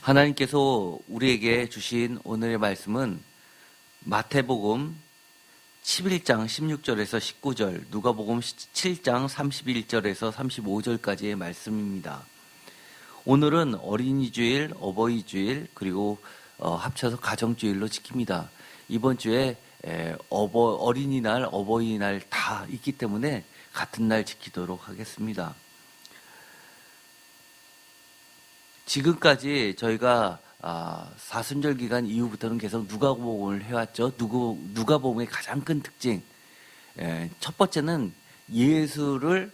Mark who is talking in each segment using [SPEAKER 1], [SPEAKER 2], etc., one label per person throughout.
[SPEAKER 1] 하나님께서 우리에게 주신 오늘의 말씀은 마태복음 11장 16절에서 19절, 누가복음 7장 31절에서 35절까지의 말씀입니다. 오늘은 어린이 주일, 어버이 주일, 그리고 합쳐서 가정주일로 지킵니다. 이번 주에 어린이날, 어버이날 다 있기 때문에 같은 날 지키도록 하겠습니다. 지금까지 저희가 사순절 기간 이후부터는 계속 누가복음을 해왔죠. 누가복음의 가장 큰 특징, 첫 번째는 예수를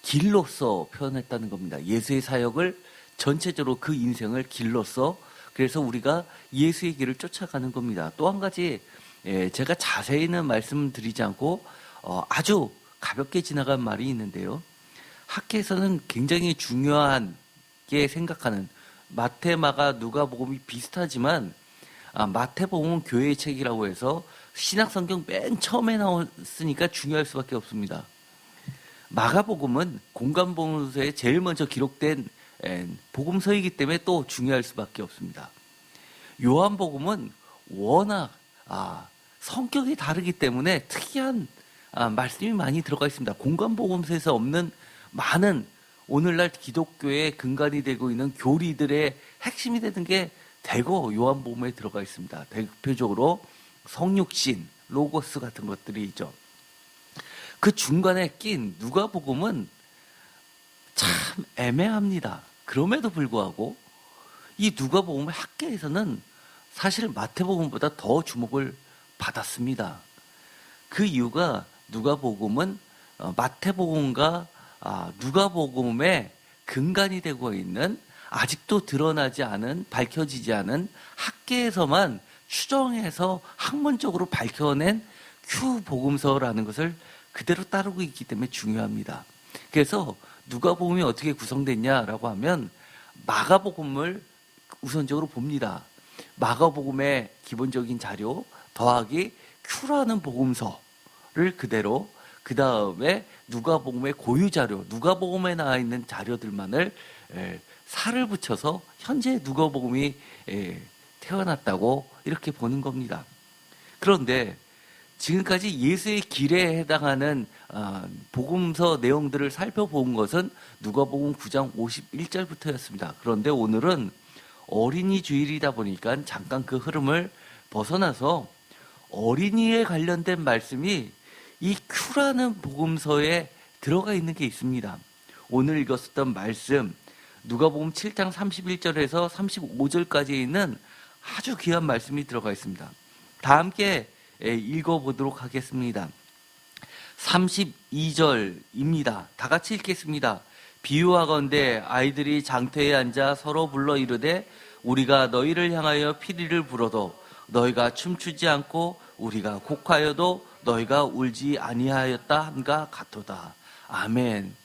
[SPEAKER 1] 길로서 표현했다는 겁니다. 예수의 사역을 전체적으로 그 인생을 길로서, 그래서 우리가 예수의 길을 쫓아가는 겁니다. 또 한 가지, 제가 자세히는 말씀드리지 않고 아주 가볍게 지나간 말이 있는데요. 학계에서는 굉장히 중요한 게 생각하는, 마태, 마가, 누가복음이 비슷하지만 마태복음은 교회의 책이라고 해서 신약성경 맨 처음에 나왔으니까 중요할 수밖에 없습니다. 마가복음은 공간복음서에 제일 먼저 기록된 복음서이기 때문에 또 중요할 수밖에 없습니다. 요한복음은 워낙 성격이 다르기 때문에 특이한 말씀이 많이 들어가 있습니다. 공간복음서에서 없는 많은 오늘날 기독교의 근간이 되고 있는 교리들의 핵심이 되는 게 대거 요한복음에 들어가 있습니다. 대표적으로 성육신, 로고스 같은 것들이 있죠. 그 중간에 낀 누가복음은 참 애매합니다. 그럼에도 불구하고 이 누가복음의 학계에서는 사실 마태복음보다 더 주목을 받았습니다. 그 이유가 누가복음은 마태복음과 누가복음의 근간이 되고 있는, 아직도 드러나지 않은, 밝혀지지 않은, 학계에서만 추정해서 학문적으로 밝혀낸 큐 복음서라는 것을 그대로 따르고 있기 때문에 중요합니다. 그래서 누가복음이 어떻게 구성됐냐라고 하면 마가복음을 우선적으로 봅니다. 마가복음의 기본적인 자료 더하기 큐라는 복음서를 그대로, 그 다음에 누가복음의 고유 자료, 누가복음에 나와 있는 자료들만을 살을 붙여서 현재 누가복음이 태어났다고 이렇게 보는 겁니다. 그런데 지금까지 예수의 길에 해당하는 복음서 내용들을 살펴본 것은 누가복음 9장 51절부터였습니다. 그런데 오늘은 어린이 주일이다 보니까 잠깐 그 흐름을 벗어나서 어린이에 관련된 말씀이 이 큐라는 복음서에 들어가 있는 게 있습니다. 오늘 읽었었던 말씀, 누가복음 7장 31절에서 35절까지 있는 아주 귀한 말씀이 들어가 있습니다. 다 함께 읽어보도록 하겠습니다. 32절입니다. 다 같이 읽겠습니다. 비유하건대 아이들이 장터에 앉아 서로 불러 이르되 우리가 너희를 향하여 피리를 불어도 너희가 춤추지 않고 우리가 곡하여도 너희가 울지 아니하였다 함과 같도다. 아멘.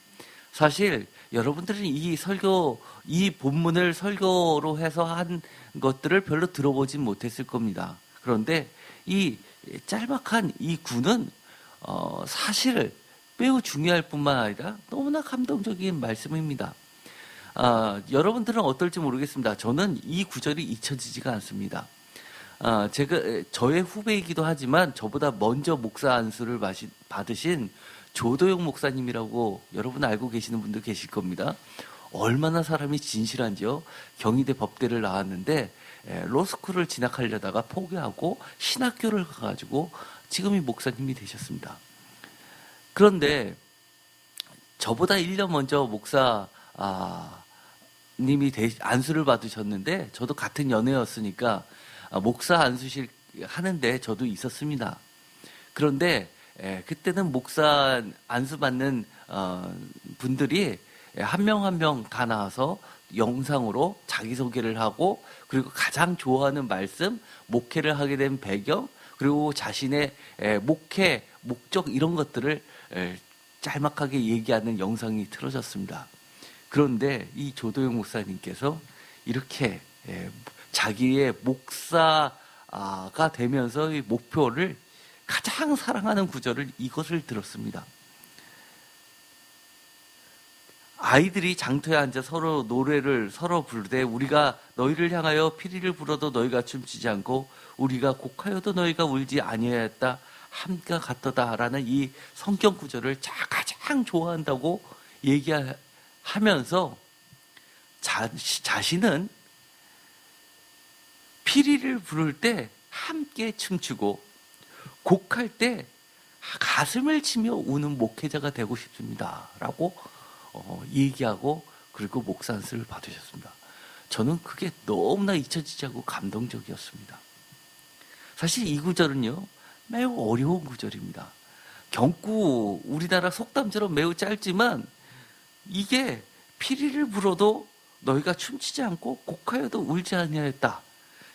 [SPEAKER 1] 사실 여러분들은 이 본문을 설교로 해서 한 것들을 별로 들어보진 못했을 겁니다. 그런데 이 짤막한 이 구는 사실 매우 중요할 뿐만 아니라 너무나 감동적인 말씀입니다. 여러분들은 어떨지 모르겠습니다. 저는 이 구절이 잊혀지지가 않습니다. 저의 후배이기도 하지만 저보다 먼저 목사 안수를 받으신 조도영 목사님이라고 여러분 알고 계시는 분들 계실 겁니다. 얼마나 사람이 진실한지요. 경희대 법대를 나왔는데 로스쿨을 진학하려다가 포기하고 신학교를 가가지고 지금이 목사님이 되셨습니다. 그런데 저보다 1년 먼저 목사님이 안수를 받으셨는데 저도 같은 연애였으니까 목사 안수실 하는데 저도 있었습니다. 그런데 그때는 목사 안수 받는 분들이 한 명 한 명 다 나와서 영상으로 자기소개를 하고, 그리고 가장 좋아하는 말씀, 목회를 하게 된 배경, 그리고 자신의 목회 목적 이런 것들을 짤막하게 얘기하는 영상이 틀어졌습니다. 그런데 이 조도영 목사님께서 이렇게 자기의 목사가 되면서 이 목표를 가장 사랑하는 구절을 이것을 들었습니다. 아이들이 장터에 앉아 서로 노래를 서로 부르되 우리가 너희를 향하여 피리를 불어도 너희가 춤추지 않고 우리가 곡하여도 너희가 울지 아니하였다 함과 같도다라는 이 성경 구절을 가장 좋아한다고 얘기하면서 자신은 피리를 부를 때 함께 춤추고 곡할 때 가슴을 치며 우는 목회자가 되고 싶습니다 라고 얘기하고 그리고 목산스를 받으셨습니다. 저는 그게 너무나 잊혀지지 않고 감동적이었습니다. 사실 이 구절은요 매우 어려운 구절입니다. 경구 우리나라 속담처럼 매우 짧지만 이게 피리를 불어도 너희가 춤추지 않고 곡하여도 울지 아니하였다.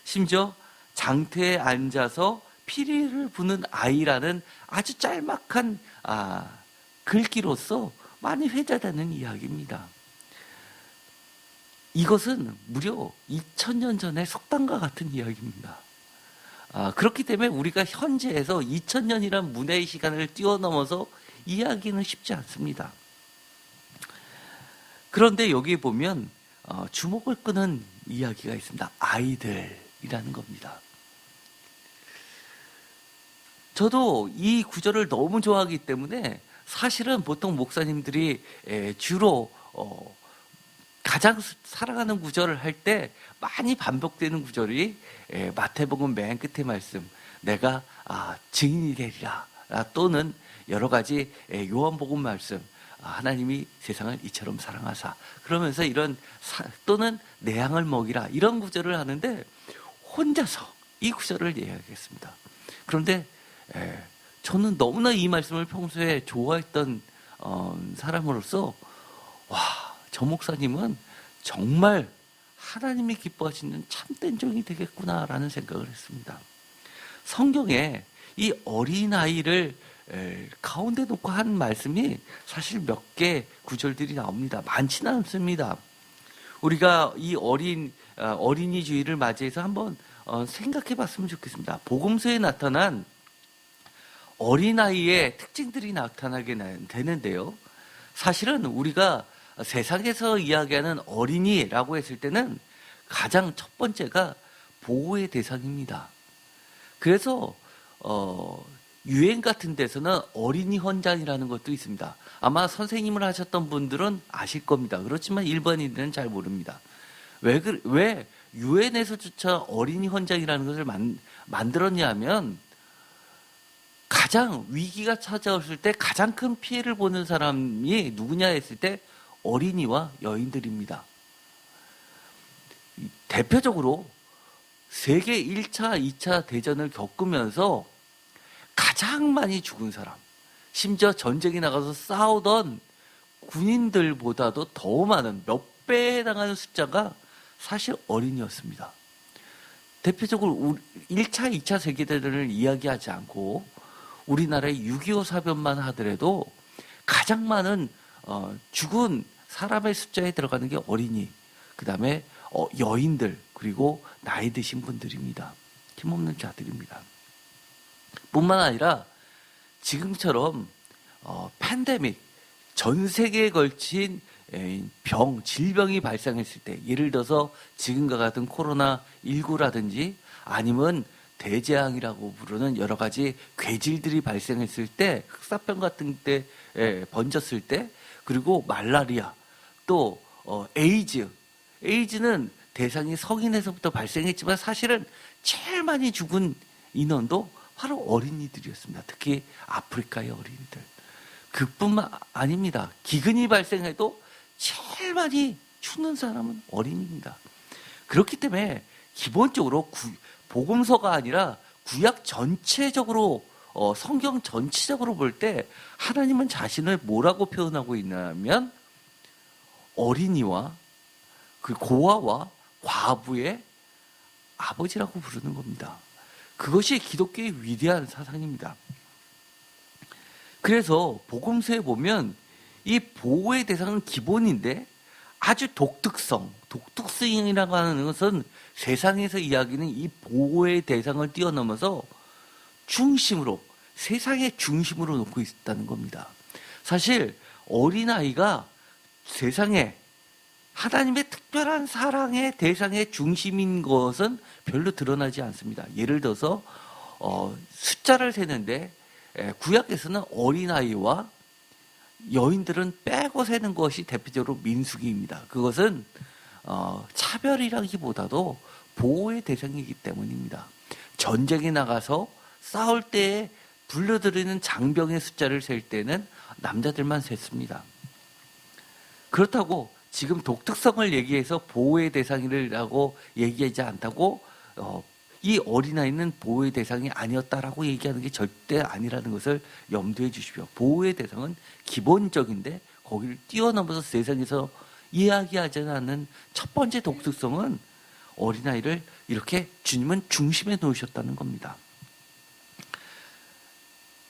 [SPEAKER 1] 심지어 장터에 앉아서 피리를 부는 아이라는 아주 짤막한 글귀로서 많이 회자되는 이야기입니다. 이것은 무려 2000년 전의 속담과 같은 이야기입니다. 그렇기 때문에 우리가 현재에서 2000년이란 문화의 시간을 뛰어넘어서 이해하기는 쉽지 않습니다. 그런데 여기 보면 주목을 끄는 이야기가 있습니다. 아이들이라는 겁니다. 저도 이 구절을 너무 좋아하기 때문에 사실은 보통 목사님들이 주로 가장 사랑하는 구절을 할 때 많이 반복되는 구절이 마태복음 맨 끝의 말씀 내가 증인이 되리라 또는 여러 가지 요한복음 말씀 하나님이 세상을 이처럼 사랑하사 그러면서 이런 또는 내 양을 먹이라 이런 구절을 하는데 혼자서 이 구절을 이야기하겠습니다. 그런데 저는 너무나 이 말씀을 평소에 좋아했던 사람으로서 저 목사님은 정말 하나님이 기뻐하시는 참된 종이 되겠구나라는 생각을 했습니다. 성경에 이 어린아이를 가운데 놓고 한 말씀이 사실 몇 개 구절들이 나옵니다. 많지는 않습니다. 우리가 이 어린이 주일을 맞이해서 한번 생각해 봤으면 좋겠습니다. 복음서에 나타난 어린아이의 특징들이 나타나게 되는데요. 사실은 우리가 세상에서 이야기하는 어린이라고 했을 때는 가장 첫 번째가 보호의 대상입니다. 그래서 유엔 같은 데서는 어린이 헌장이라는 것도 있습니다. 아마 선생님을 하셨던 분들은 아실 겁니다. 그렇지만 일반인들은 잘 모릅니다. 왜 유엔에서조차 어린이 헌장이라는 것을 만들었냐면 가장 위기가 찾아왔을 때 가장 큰 피해를 보는 사람이 누구냐 했을 때 어린이와 여인들입니다. 대표적으로 세계 1차, 2차 대전을 겪으면서 가장 많이 죽은 사람, 심지어 전쟁에 나가서 싸우던 군인들보다도 더 많은 몇 배에 해당하는 숫자가 사실 어린이였습니다. 대표적으로 1차, 2차 세계대전을 이야기하지 않고 우리나라의 6.25 사변만 하더라도 가장 많은 죽은 사람의 숫자에 들어가는 게 어린이, 그 다음에 여인들, 그리고 나이 드신 분들입니다. 힘없는 자들입니다. 뿐만 아니라 지금처럼 팬데믹, 전 세계에 걸친 질병이 발생했을 때, 예를 들어서 지금과 같은 코로나19라든지 아니면 대재앙이라고 부르는 여러 가지 괴질들이 발생했을 때, 흑사병 같은 때 번졌을 때, 그리고 말라리아, 또 에이즈는 대상이 성인에서부터 발생했지만 사실은 제일 많이 죽은 인원도 바로 어린이들이었습니다. 특히 아프리카의 어린이들. 그뿐만 아닙니다. 기근이 발생해도 제일 많이 죽는 사람은 어린이입니다. 그렇기 때문에 기본적으로 복음서가 아니라 구약 전체적으로 성경 전체적으로 볼 때 하나님은 자신을 뭐라고 표현하고 있냐면 어린이와 그 고아와 과부의 아버지라고 부르는 겁니다. 그것이 기독교의 위대한 사상입니다. 그래서 복음서에 보면 이 보호의 대상은 기본인데 아주 독특성이라고 하는 것은 세상에서 이야기는 이 보호의 대상을 뛰어넘어서 세상의 중심으로 놓고 있다는 겁니다. 사실 어린아이가 세상에 하나님의 특별한 사랑의 대상의 중심인 것은 별로 드러나지 않습니다. 예를 들어서 숫자를 세는데 구약에서는 어린아이와 여인들은 빼고 세는 것이 대표적으로 민수기입니다. 그것은 차별이라기보다도 보호의 대상이기 때문입니다. 전쟁에 나가서 싸울 때에 불러들이는 장병의 숫자를 셀 때는 남자들만 셌습니다. 그렇다고 지금 독특성을 얘기해서 보호의 대상이라고 얘기하지 않다고 이 어린아이는 보호의 대상이 아니었다라고 얘기하는 게 절대 아니라는 것을 염두해 주십시오. 보호의 대상은 기본적인데 거기를 뛰어넘어서 세상에서 이야기하지 않는 첫 번째 독특성은 어린아이를 이렇게 주님은 중심에 놓으셨다는 겁니다.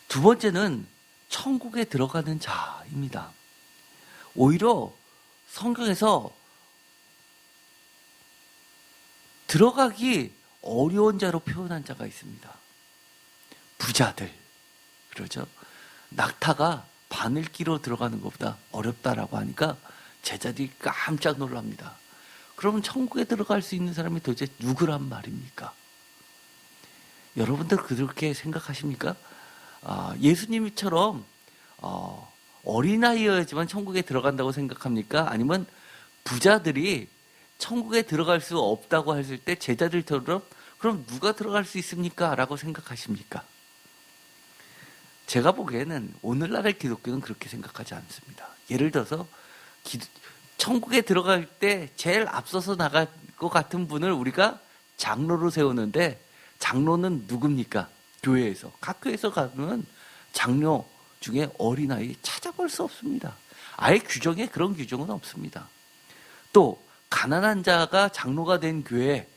[SPEAKER 1] 두 번째는 천국에 들어가는 자입니다. 오히려 성경에서 들어가기 어려운 자로 표현한 자가 있습니다. 부자들. 그러죠? 낙타가 바늘 끼로 들어가는 것보다 어렵다라고 하니까 제자들이 깜짝 놀랍니다. 그러면 천국에 들어갈 수 있는 사람이 도대체 누구란 말입니까? 여러분들 그렇게 생각하십니까? 예수님처럼 어린아이여야지만 천국에 들어간다고 생각합니까? 아니면 부자들이 천국에 들어갈 수 없다고 했을 때 제자들처럼 그럼 누가 들어갈 수 있습니까? 라고 생각하십니까? 제가 보기에는 오늘날의 기독교는 그렇게 생각하지 않습니다. 예를 들어서 천국에 들어갈 때 제일 앞서서 나갈 것 같은 분을 우리가 장로로 세우는데 장로는 누굽니까? 교회에서. 각 교회에서 가면 장로 중에 어린아이 찾아볼 수 없습니다. 아예 규정에 그런 규정은 없습니다. 또 가난한 자가 장로가 된 교회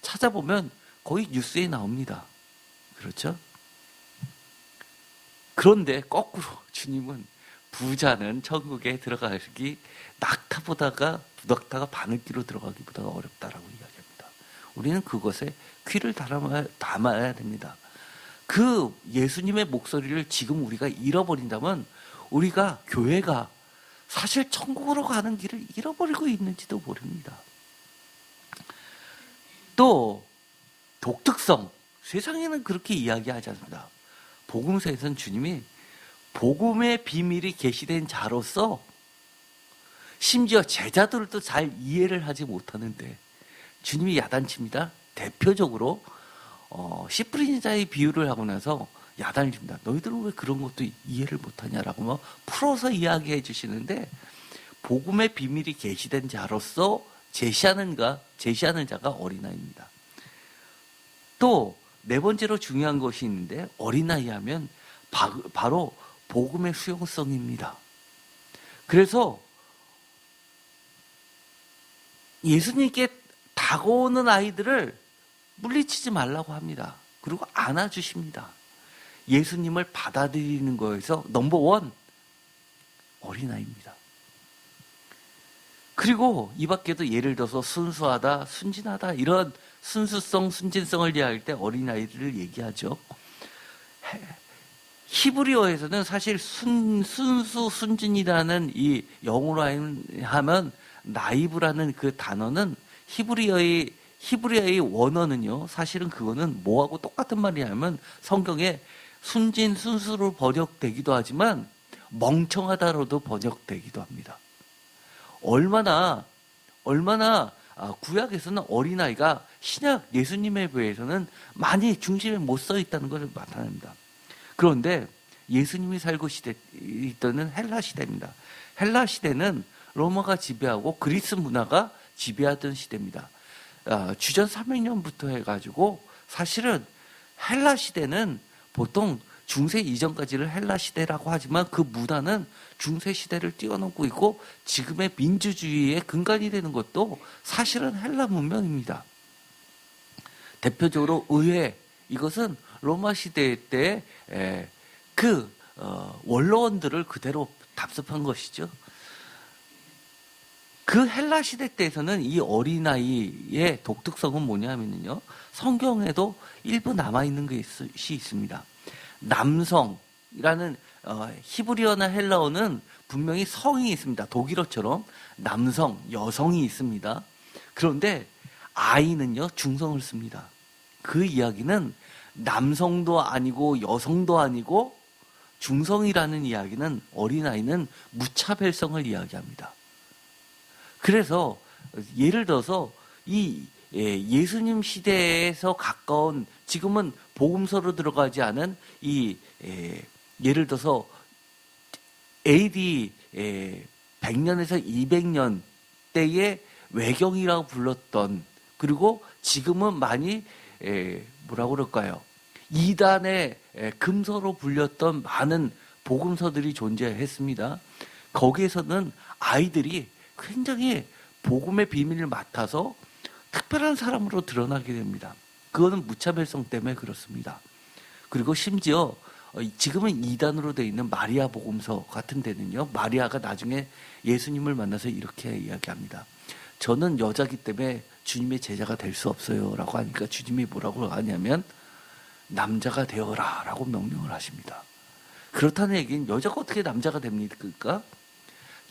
[SPEAKER 1] 찾아보면 거의 뉴스에 나옵니다. 그렇죠? 그런데 거꾸로 주님은 부자는 천국에 들어가기 낙타가 바늘기로 들어가기보다 어렵다라고 이야기합니다. 우리는 그것에 귀를 담아야 됩니다. 그 예수님의 목소리를 지금 우리가 잃어버린다면 우리가 교회가 사실 천국으로 가는 길을 잃어버리고 있는지도 모릅니다. 또 독특성, 세상에는 그렇게 이야기하지 않습니다. 복음서에서는 주님이 복음의 비밀이 계시된 자로서 심지어 제자들도 잘 이해를 하지 못하는데 주님이 야단칩니다. 대표적으로 씨 뿌리는 자의 비유를 하고 나서 야단을 줍니다. 너희들은 왜 그런 것도 이해를 못하냐라고 풀어서 이야기해 주시는데 복음의 비밀이 계시된 자로서 제시하는 자가 어린아이입니다. 또 네 번째로 중요한 것이 있는데 어린아이 하면 바로 복음의 수용성입니다. 그래서 예수님께 다가오는 아이들을 물리치지 말라고 합니다. 그리고 안아주십니다. 예수님을 받아들이는 거에서 넘버원 어린아이입니다. 그리고 이 밖에도 예를 들어서 순수하다, 순진하다 이런 순수성, 순진성을 이야기할 때 어린아이들을 얘기하죠. 히브리어에서는 사실 순수, 순진이라는 이 영어로 하면 나이브라는 그 단어는 히브리어의 원어는요, 사실은 그거는 뭐하고 똑같은 말이냐면 성경에 순진, 순수로 번역되기도 하지만 멍청하다로도 번역되기도 합니다. 얼마나 구약에서는 어린아이가 신약 예수님에 비해서는 많이 중심에 못 서 있다는 것을 나타냅니다. 그런데 예수님이 살고 있던 헬라 시대입니다. 헬라 시대는 로마가 지배하고 그리스 문화가 지배하던 시대입니다. 주전 300년부터 해가지고 사실은 헬라 시대는 보통 중세 이전까지를 헬라 시대라고 하지만 그 문화는 중세 시대를 뛰어넘고 있고 지금의 민주주의의 근간이 되는 것도 사실은 헬라 문명입니다. 대표적으로 의회, 이것은 로마 시대 때 원로원들을 그대로 답습한 것이죠. 그 헬라 시대 때에서는 이 어린아이의 독특성은 뭐냐면요, 성경에도 일부 남아있는 것이 있습니다. 남성이라는 히브리어나 헬라어는 분명히 성이 있습니다. 독일어처럼 남성, 여성이 있습니다. 그런데 아이는요, 중성을 씁니다. 그 이야기는 남성도 아니고 여성도 아니고 중성이라는 이야기는 어린아이는 무차별성을 이야기합니다. 그래서 예를 들어서 이 예수님 시대에서 가까운 지금은 복음서로 들어가지 않은 예를 들어서 AD 100년에서 200년 때의 외경이라고 불렀던, 그리고 지금은 많이 뭐라고 그럴까요? 이단의 금서로 불렸던 많은 복음서들이 존재했습니다. 거기에서는 아이들이 굉장히 복음의 비밀을 맡아서 특별한 사람으로 드러나게 됩니다. 그거는 무차별성 때문에 그렇습니다. 그리고 심지어 지금은 이단으로 되어 있는 마리아 복음서 같은 데는요, 마리아가 나중에 예수님을 만나서 이렇게 이야기합니다. 저는 여자기 때문에 주님의 제자가 될 수 없어요 라고 하니까 주님이 뭐라고 하냐면 남자가 되어라 라고 명령을 하십니다. 그렇다는 얘기는 여자가 어떻게 남자가 됩니까?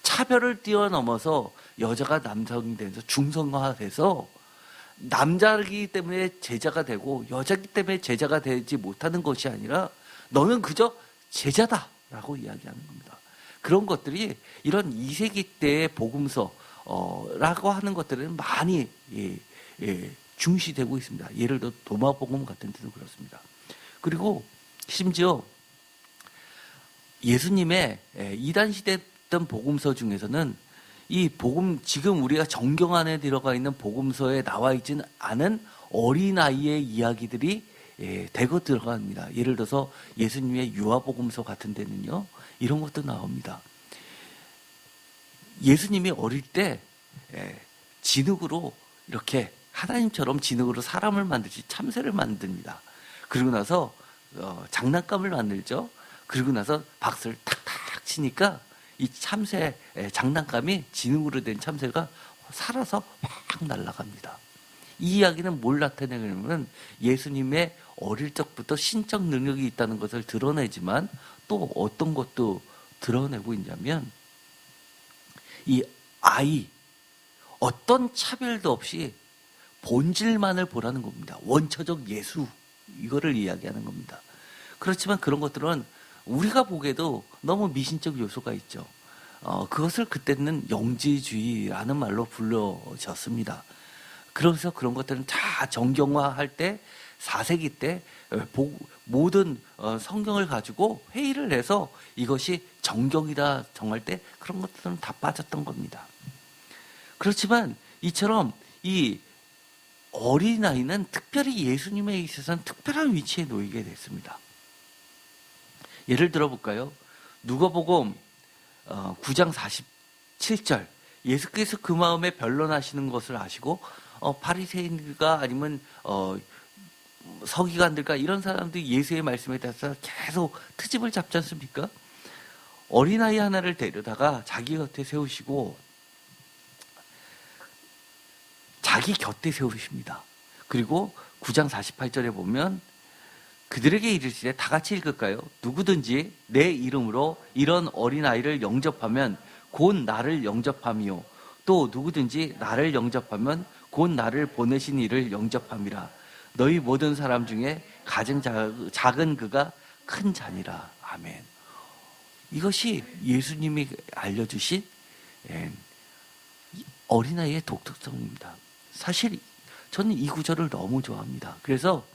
[SPEAKER 1] 차별을 뛰어넘어서 여자가 남성이 돼서 중성화돼서 남자이기 때문에 제자가 되고 여자이기 때문에 제자가 되지 못하는 것이 아니라 너는 그저 제자다라고 이야기하는 겁니다. 그런 것들이 이런 2세기 때의 복음서라고 하는 것들은 많이 중시되고 있습니다. 예를 들어 도마복음 같은 데도 그렇습니다. 그리고 심지어 예수님의 이단 시대 했던 복음서 중에서는 이 복음, 지금 우리가 정경 안에 들어가 있는 복음서에 나와 있지는 않은 어린아이의 이야기들이 대거 들어갑니다. 예를 들어서 예수님의 유아복음서 같은 데는요, 이런 것도 나옵니다. 예수님이 어릴 때 진흙으로 이렇게 하나님처럼 진흙으로 사람을 만들지 참새를 만듭니다. 그리고 나서 장난감을 만들죠. 그리고 나서 박수를 탁탁 치니까 이 참새 장난감이 진흙으로 된 참새가 살아서 확 날아갑니다. 이 이야기는 뭘 나타내냐면 예수님의 어릴 적부터 신적 능력이 있다는 것을 드러내지만 또 어떤 것도 드러내고 있냐면 이 아이, 어떤 차별도 없이 본질만을 보라는 겁니다. 원초적 예수, 이거를 이야기하는 겁니다. 그렇지만 그런 것들은 우리가 보기에도 너무 미신적 요소가 있죠. 그것을 그때는 영지주의라는 말로 불려졌습니다. 그래서 그런 것들은 다 정경화할 때 4세기 때 모든 성경을 가지고 회의를 해서 이것이 정경이다 정할 때 그런 것들은 다 빠졌던 겁니다. 그렇지만 이처럼 이 어린아이는 특별히 예수님에 있어서는 특별한 위치에 놓이게 됐습니다. 예를 들어볼까요? 누가복음 9장 47절, 예수께서 그 마음에 변론하시는 것을 아시고 바리새인들과 아니면 서기관들과 이런 사람들이 예수의 말씀에 대해서 계속 트집을 잡지 않습니까? 어린아이 하나를 데려다가 자기 곁에 세우시고 자기 곁에 세우십니다. 그리고 9장 48절에 보면 그들에게 이르시되, 다 같이 읽을까요? 누구든지 내 이름으로 이런 어린아이를 영접하면 곧 나를 영접함이요, 또 누구든지 나를 영접하면 곧 나를 보내신 이를 영접함이라. 너희 모든 사람 중에 가장 작은 그가 큰 자니라. 아멘. 이것이 예수님이 알려주신 어린아이의 독특성입니다. 사실 저는 이 구절을 너무 좋아합니다. 그래서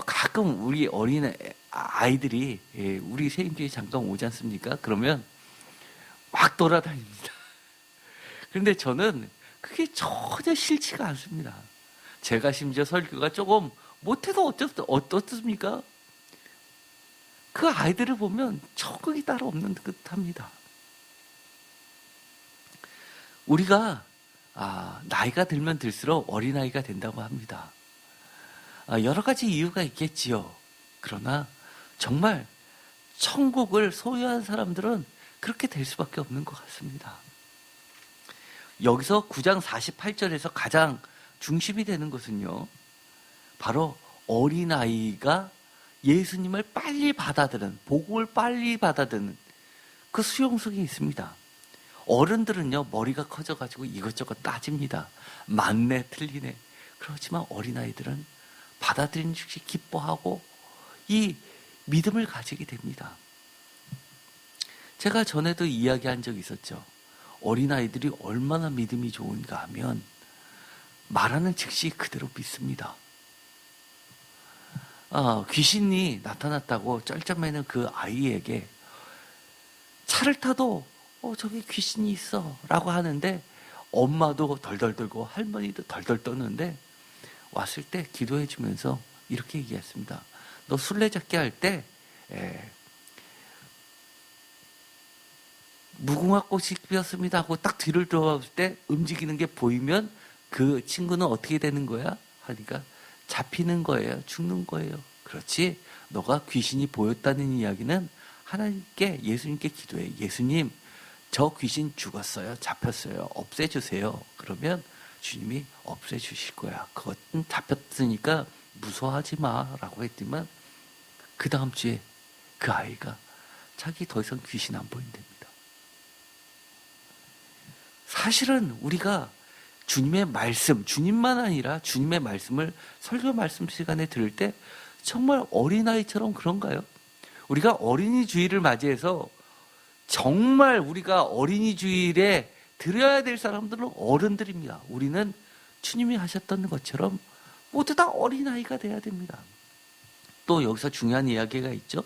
[SPEAKER 1] 가끔 우리 어린 아이들이 우리 세임교회 잠깐 오지 않습니까? 그러면 막 돌아다닙니다. 그런데 저는 그게 전혀 싫지가 않습니다. 제가 심지어 설교가 조금 못해도 어떻습니까? 그 아이들을 보면 적응이 따로 없는 듯합니다. 우리가 나이가 들면 들수록 어린아이가 된다고 합니다. 여러 가지 이유가 있겠지요. 그러나 정말 천국을 소유한 사람들은 그렇게 될 수밖에 없는 것 같습니다. 여기서 9장 48절에서 가장 중심이 되는 것은요, 바로 어린아이가 예수님을 빨리 받아들이는, 복음을 빨리 받아들이는 그 수용성이 있습니다. 어른들은요, 머리가 커져가지고 이것저것 따집니다. 맞네, 틀리네. 그렇지만 어린아이들은 받아들이는 즉시 기뻐하고 이 믿음을 가지게 됩니다. 제가 전에도 이야기한 적이 있었죠. 어린아이들이 얼마나 믿음이 좋은가 하면 말하는 즉시 그대로 믿습니다. 귀신이 나타났다고 쩔쩔매는 그 아이에게 차를 타도 저기 귀신이 있어 라고 하는데 엄마도 덜덜 떨고 할머니도 덜덜 떠는데 왔을 때 기도해 주면서 이렇게 얘기했습니다. 너 술래잡기 할 때 무궁화 꽃이 피었습니다 하고 딱 뒤를 돌아봤을 때 움직이는 게 보이면 그 친구는 어떻게 되는 거야? 하니까 잡히는 거예요. 죽는 거예요. 그렇지? 너가 귀신이 보였다는 이야기는 하나님께, 예수님께 기도해. 예수님, 저 귀신 죽었어요. 잡혔어요. 없애주세요. 그러면 주님이 없애주실 거야. 그것은 잡혔으니까 무서워하지 마 라고 했지만 그 다음 주에 그 아이가 자기 더 이상 귀신 안 보인답니다. 사실은 우리가 주님의 말씀, 주님만 아니라 주님의 말씀을 설교 말씀 시간에 들을 때 정말 어린아이처럼 그런가요? 우리가 어린이 주일을 맞이해서 정말 우리가 어린이 주일에 들어야 될 사람들은 어른들입니다. 우리는 주님이 하셨던 것처럼 모두 다 어린아이가 돼야 됩니다. 또 여기서 중요한 이야기가 있죠.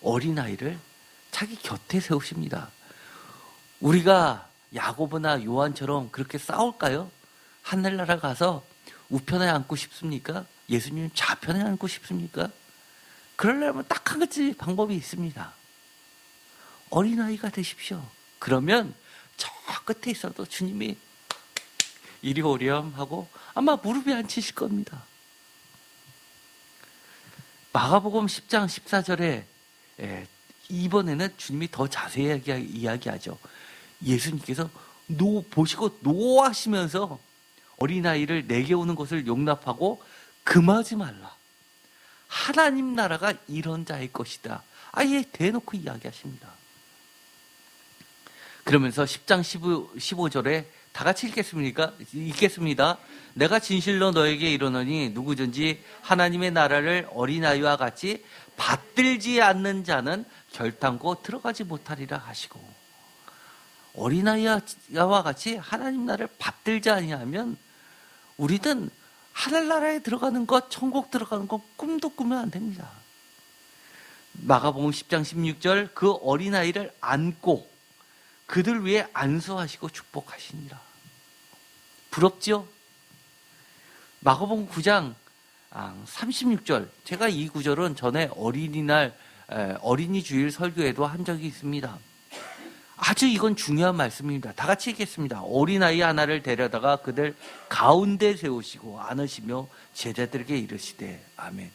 [SPEAKER 1] 어린아이를 자기 곁에 세우십니다. 우리가 야고보나 요한처럼 그렇게 싸울까요? 하늘나라 가서 우편에 앉고 싶습니까? 예수님 좌편에 앉고 싶습니까? 그러려면 딱 한 가지 방법이 있습니다. 어린아이가 되십시오. 그러면 저 끝에 있어도 주님이 이리 오렴 하고 아마 무릎에 앉히실 겁니다. 마가복음 10장 14절에 이번에는 주님이 더 자세하게 이야기하죠. 예수님께서 보시고 노하시면서 어린아이를 내게 오는 것을 용납하고 금하지 말라. 하나님 나라가 이런 자의 것이다. 아예 대놓고 이야기하십니다. 그러면서 10장 15절에 다 같이 읽겠습니다. 내가 진실로 너에게 이르노니 누구든지 하나님의 나라를 어린아이와 같이 받들지 않는 자는 결단코 들어가지 못하리라 하시고, 어린아이와 같이 하나님 나라를 받들지 아니하면 우리는 하늘나라에 들어가는 것, 천국 들어가는 것 꿈도 꾸면 안 됩니다. 마가복음 10장 16절 그 어린아이를 안고 그들 위에 안수하시고 축복하시니라. 부럽지요? 마가복음 9장 36절, 제가 이 구절은 전에 어린이 주일 설교에도 한 적이 있습니다. 아주 이건 중요한 말씀입니다. 다 같이 읽겠습니다. 어린아이 하나를 데려다가 그들 가운데 세우시고 안으시며 제자들에게 이르시되 아멘.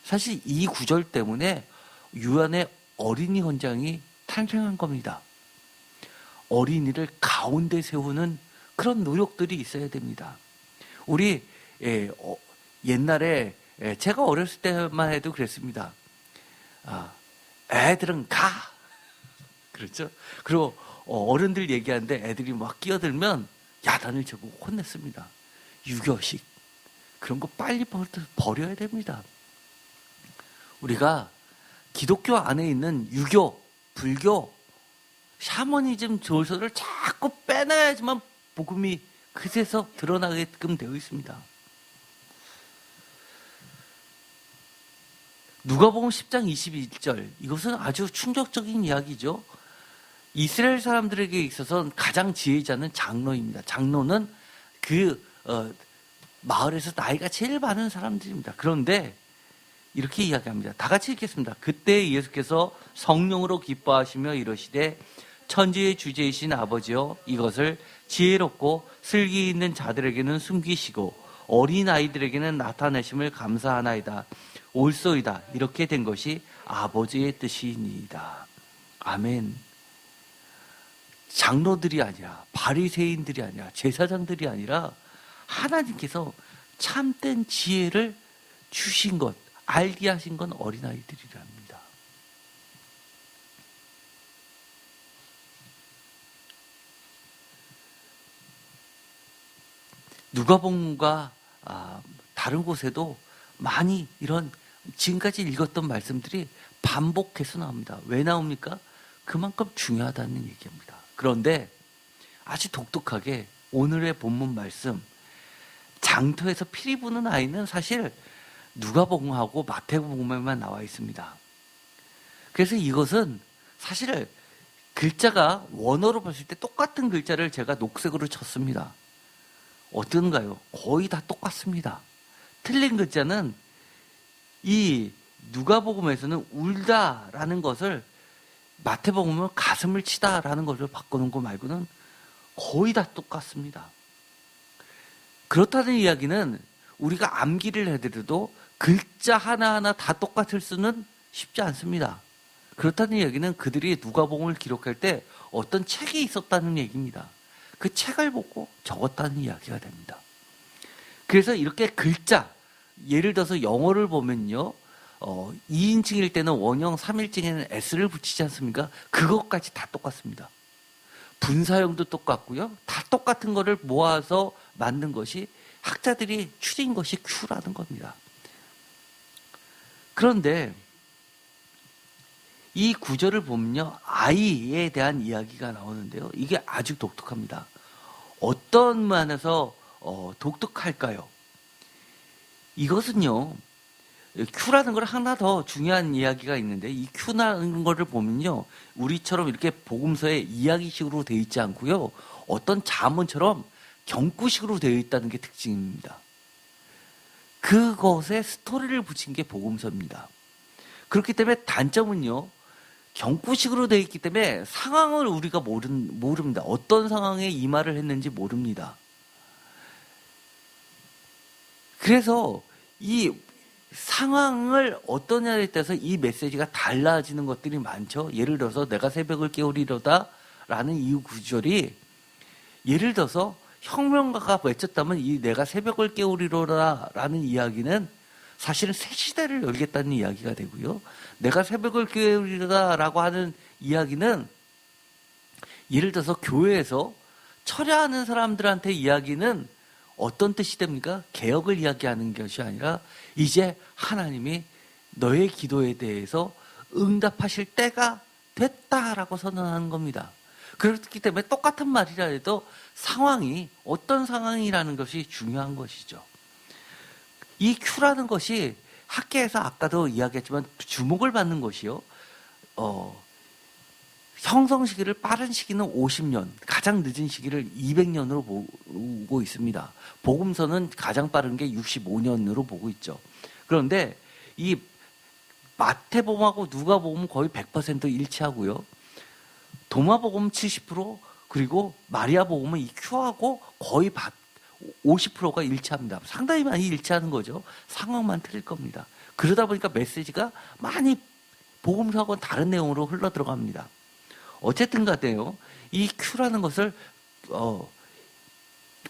[SPEAKER 1] 사실 이 구절 때문에 유한의 어린이 헌장이 탄생한 겁니다. 어린이를 가운데 세우는 그런 노력들이 있어야 됩니다. 우리 옛날에 제가 어렸을 때만 해도 그랬습니다. 애들은 가! 그렇죠? 그리고 어른들 얘기하는데 애들이 막 끼어들면 야단을 치고 혼냈습니다. 유교식. 그런 거 빨리 버려야 됩니다. 우리가 기독교 안에 있는 유교, 불교, 샤머니즘 요소를 자꾸 빼놔야지만 복음이 그새서 드러나게끔 되어 있습니다. 누가복음 10장 21절, 이것은 아주 충격적인 이야기죠. 이스라엘 사람들에게 있어서는 가장 지혜자는 장로입니다. 장로는 그 마을에서 나이가 제일 많은 사람들입니다. 그런데 이렇게 이야기합니다. 다 같이 읽겠습니다. 그때 예수께서 성령으로 기뻐하시며 이러시되 천지의 주제이신 아버지여, 이것을 지혜롭고 슬기 있는 자들에게는 숨기시고 어린아이들에게는 나타내심을 감사하나이다. 옳소이다. 이렇게 된 것이 아버지의 뜻이니이다. 아멘. 장로들이 아니라, 바리새인들이 아니라, 제사장들이 아니라 하나님께서 참된 지혜를 주신 것, 알게 하신 건 어린아이들이랍니다. 누가복음과 다른 곳에도 많이 이런 지금까지 읽었던 말씀들이 반복해서 나옵니다. 왜 나옵니까? 그만큼 중요하다는 얘기입니다. 그런데 아주 독특하게 오늘의 본문 말씀, 장터에서 피리 부는 아이는 사실 누가복음하고 마태복음에만 나와 있습니다. 그래서 이것은 사실 글자가 원어로 봤을 때 똑같은 글자를 제가 녹색으로 쳤습니다. 어떤가요? 거의 다 똑같습니다. 틀린 글자는 이 누가복음에서는 울다라는 것을, 마태복음은 가슴을 치다라는 것을 바꾸는 거 말고는 거의 다 똑같습니다. 그렇다는 이야기는 우리가 암기를 해드려도 글자 하나하나 다 똑같을 수는 쉽지 않습니다. 그렇다는 이야기는 그들이 누가복음을 기록할 때 어떤 책이 있었다는 얘기입니다. 그 책을 보고 적었다는 이야기가 됩니다. 그래서 이렇게 글자, 예를 들어서 영어를 보면요, 2인칭일 때는 원형, 3인칭에는 s를 붙이지 않습니까? 그것까지 다 똑같습니다. 분사형도 똑같고요. 다 똑같은 거를 모아서 만든 것이, 학자들이 추린 것이 Q라는 겁니다. 그런데 이 구절을 보면요, 아이에 대한 이야기가 나오는데요. 이게 아주 독특합니다. 어떤 면에서 독특할까요? 이것은요, Q라는 걸 하나 더 중요한 이야기가 있는데, 이 Q라는 거를 보면요, 우리처럼 이렇게 복음서에 이야기식으로 되어 있지 않고요, 어떤 자문처럼 경구식으로 되어 있다는 게 특징입니다. 그것에 스토리를 붙인 게 복음서입니다. 그렇기 때문에 단점은요, 경구식으로 되어 있기 때문에 상황을 우리가 모릅니다. 어떤 상황에 이 말을 했는지 모릅니다. 그래서 이 상황을 어떠냐에 따라서 이 메시지가 달라지는 것들이 많죠. 예를 들어서 내가 새벽을 깨우리로다 라는 이 구절이, 예를 들어서 혁명가가 외쳤다면 이 내가 새벽을 깨우리로다 라는 이야기는 사실은 새 시대를 열겠다는 이야기가 되고요. 내가 새벽을 깨우리로다 라고 하는 이야기는, 예를 들어서 교회에서 철야하는 사람들한테 이야기는 어떤 뜻이 됩니까? 개혁을 이야기하는 것이 아니라 이제 하나님이 너의 기도에 대해서 응답하실 때가 됐다라고 선언하는 겁니다. 그렇기 때문에 똑같은 말이라 해도 상황이 어떤 상황이라는 것이 중요한 것이죠. 이 Q라는 것이 학계에서 아까도 이야기했지만 주목을 받는 것이요. 형성 시기를 빠른 시기는 50년, 가장 늦은 시기를 200년으로 보고 있습니다. 복음서는 가장 빠른 게 65년으로 보고 있죠. 그런데 이 마태복음하고 누가복음은 거의 100% 일치하고요. 도마복음은 70%, 그리고 마리아복음은 이 Q하고 거의 50%가 일치합니다. 상당히 많이 일치하는 거죠. 상황만 틀릴 겁니다. 그러다 보니까 메시지가 많이 복음서하고는 다른 내용으로 흘러 들어갑니다. 어쨌든 간에요, 이 Q라는 것을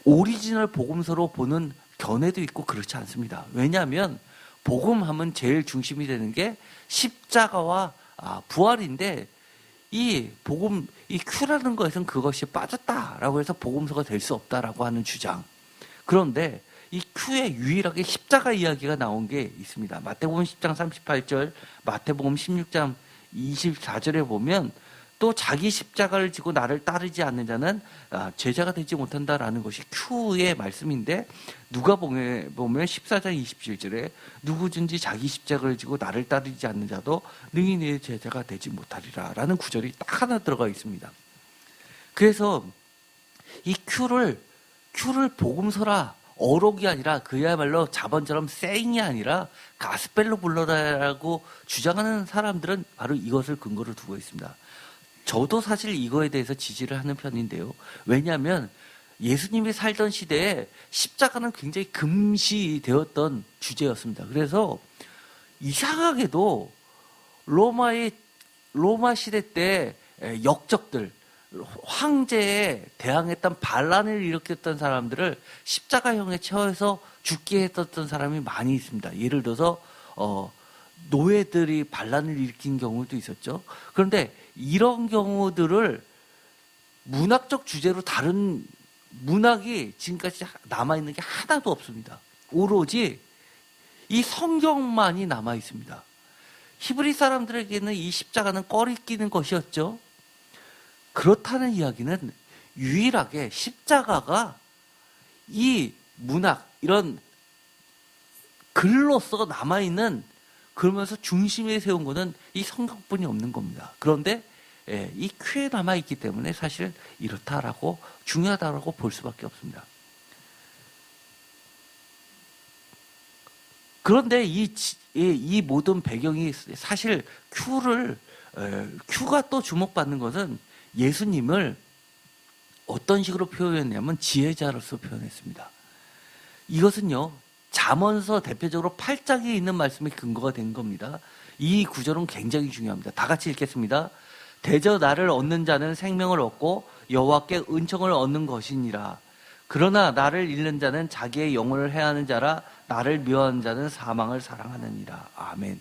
[SPEAKER 1] 오리지널 복음서로 보는 견해도 있고 그렇지 않습니다. 왜냐하면 복음하면 제일 중심이 되는 게 십자가와 부활인데, 이 Q라는 것에서는 그것이 빠졌다라고 해서 복음서가 될 수 없다라고 하는 주장. 그런데 이 Q에 유일하게 십자가 이야기가 나온 게 있습니다. 마태복음 10장 38절, 마태복음 16장 24절에 보면 또 자기 십자가를 지고 나를 따르지 않는 자는 제자가 되지 못한다라는 것이 Q의 말씀인데, 누가복음에 보면 14장 27절에 누구든지 자기 십자가를 지고 나를 따르지 않는 자도 능히 내 제자가 되지 못하리라 라는 구절이 딱 하나 들어가 있습니다. 그래서 이 Q를 복음서라, 어록이 아니라 그야말로 자본처럼 세잉이 아니라 가스펠로 불러라라고 주장하는 사람들은 바로 이것을 근거로 두고 있습니다. 저도 사실 이거에 대해서 지지를 하는 편인데요. 왜냐하면 예수님이 살던 시대에 십자가는 굉장히 금시되었던 주제였습니다. 그래서 이상하게도 로마 시대 때 역적들, 황제에 대항했던 반란을 일으켰던 사람들을 십자가형에 처해서 죽게 했었던 사람이 많이 있습니다. 예를 들어서 노예들이 반란을 일으킨 경우도 있었죠. 그런데 이런 경우들을 문학적 주제로 다른 문학이 지금까지 남아있는 게 하나도 없습니다. 오로지 이 성경만이 남아 있습니다. 히브리 사람들에게는 이 십자가는 꺼리끼는 것이었죠. 그렇다는 이야기는 유일하게 십자가가 이 문학, 이런 글로서 남아있는, 그러면서 중심에 세운 것은 이 성경뿐이 없는 겁니다. 그런데 이 큐에 남아있기 때문에 사실 이렇다라고, 중요하다라고 볼 수밖에 없습니다. 그런데 이 모든 배경이 사실 큐가 또 주목받는 것은 예수님을 어떤 식으로 표현했냐면 지혜자로서 표현했습니다. 이것은요, 잠언서 대표적으로 8장에 있는 말씀이 근거가 된 겁니다. 이 구절은 굉장히 중요합니다. 다 같이 읽겠습니다. 대저 나를 얻는 자는 생명을 얻고 여호와께 은총을 얻는 것이니라. 그러나 나를 잃는 자는 자기의 영혼을 해하는 자라. 나를 미워하는 자는 사망을 사랑하느니라. 아멘.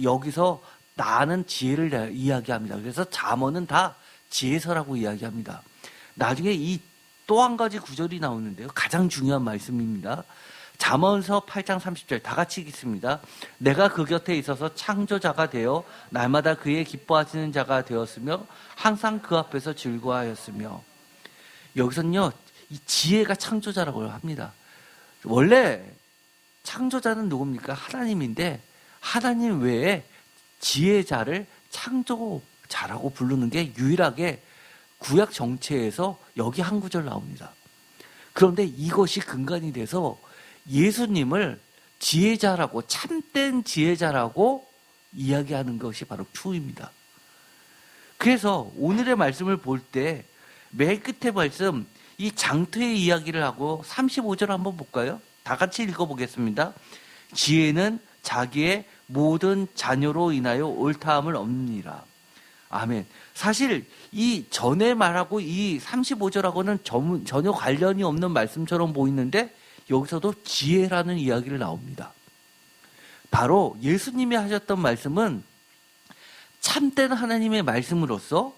[SPEAKER 1] 여기서 나는 지혜를 이야기합니다. 그래서 잠언은 다 지혜서라고 이야기합니다. 나중에 이 또 한 가지 구절이 나오는데요. 가장 중요한 말씀입니다. 잠언서 8장 30절 다 같이 읽습니다. 내가 그 곁에 있어서 창조자가 되어 날마다 그의 기뻐하시는 자가 되었으며 항상 그 앞에서 즐거워하였으며. 여기서는요, 이 지혜가 창조자라고 합니다. 원래 창조자는 누굽니까? 하나님인데 하나님 외에 지혜자를 창조자라고 부르는 게 유일하게 구약 정체에서 여기 한 구절 나옵니다. 그런데 이것이 근간이 돼서 예수님을 지혜자라고, 참된 지혜자라고 이야기하는 것이 바로 큐입니다. 그래서 오늘의 말씀을 볼 때 맨 끝에 말씀, 이 장터의 이야기를 하고 35절 한번 볼까요? 다 같이 읽어보겠습니다. 지혜는 자기의 모든 자녀로 인하여 옳다함을 얻느니라. 아멘. 사실 이 전에 말하고 이 35절하고는 전혀 관련이 없는 말씀처럼 보이는데 여기서도 지혜라는 이야기를 나옵니다. 바로 예수님이 하셨던 말씀은 참된 하나님의 말씀으로서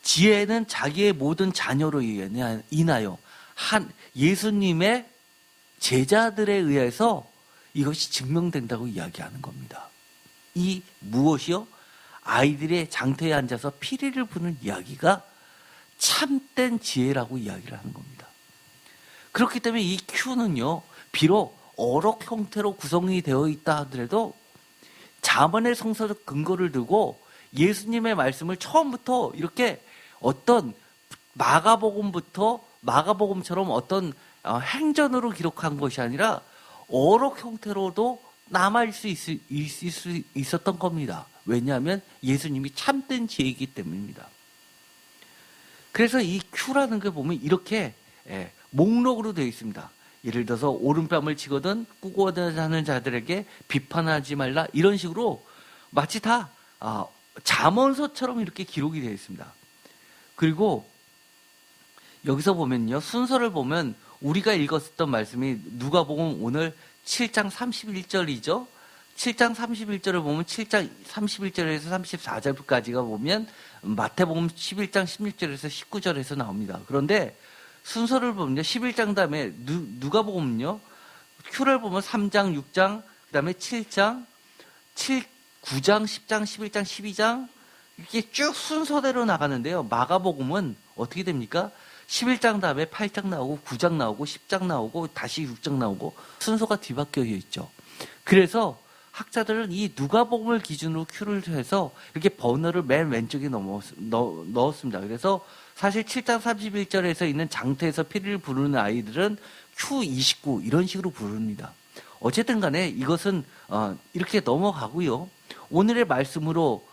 [SPEAKER 1] 지혜는 자기의 모든 자녀로 인하여 예수님의 제자들에 의해서 이것이 증명된다고 이야기하는 겁니다. 이 무엇이요? 아이들의 장터에 앉아서 피리를 부는 이야기가 참된 지혜라고 이야기를 하는 겁니다. 그렇기 때문에 이 큐는요, 비록 어록 형태로 구성이 되어 있다 하더라도 잠언의 성서적 근거를 두고 예수님의 말씀을 처음부터 이렇게 어떤 마가복음처럼 어떤 행전으로 기록한 것이 아니라 어록 형태로도 남아있을 수 있었던 겁니다. 왜냐하면 예수님이 참된 지혜이기 때문입니다. 그래서 이 큐라는 걸 보면 이렇게 목록으로 되어 있습니다. 예를 들어서 오른뺨을 치거든 꾸고든 하는 자들에게 비판하지 말라, 이런 식으로 마치 다 잠언서처럼 이렇게 기록이 되어 있습니다. 그리고 여기서 보면요, 순서를 보면 우리가 읽었었던 말씀이 누가복음 오늘 7장 31절이죠. 7장 31절을 보면 7장 31절에서 34절까지가 보면 마태복음 11장 16절에서 19절에서 나옵니다. 그런데 순서를 보면요, 11장 다음에 누가복음은요, 큐를 보면 3장, 6장, 그 다음에 7장, 9장, 10장, 11장, 12장, 이렇게 쭉 순서대로 나가는데요. 마가복음은 어떻게 됩니까? 11장 다음에 8장 나오고 9장 나오고 10장 나오고 다시 6장 나오고 순서가 뒤바뀌어 있죠. 그래서 학자들은 이 누가복음을 기준으로 큐를 해서 이렇게 번호를 맨 왼쪽에 넣었습니다. 그래서 사실 7장 31절에서 있는 장터에서 피리를 부르는 아이들은 Q29 이런 식으로 부릅니다. 어쨌든 간에 이것은 이렇게 넘어가고요. 오늘의 말씀으로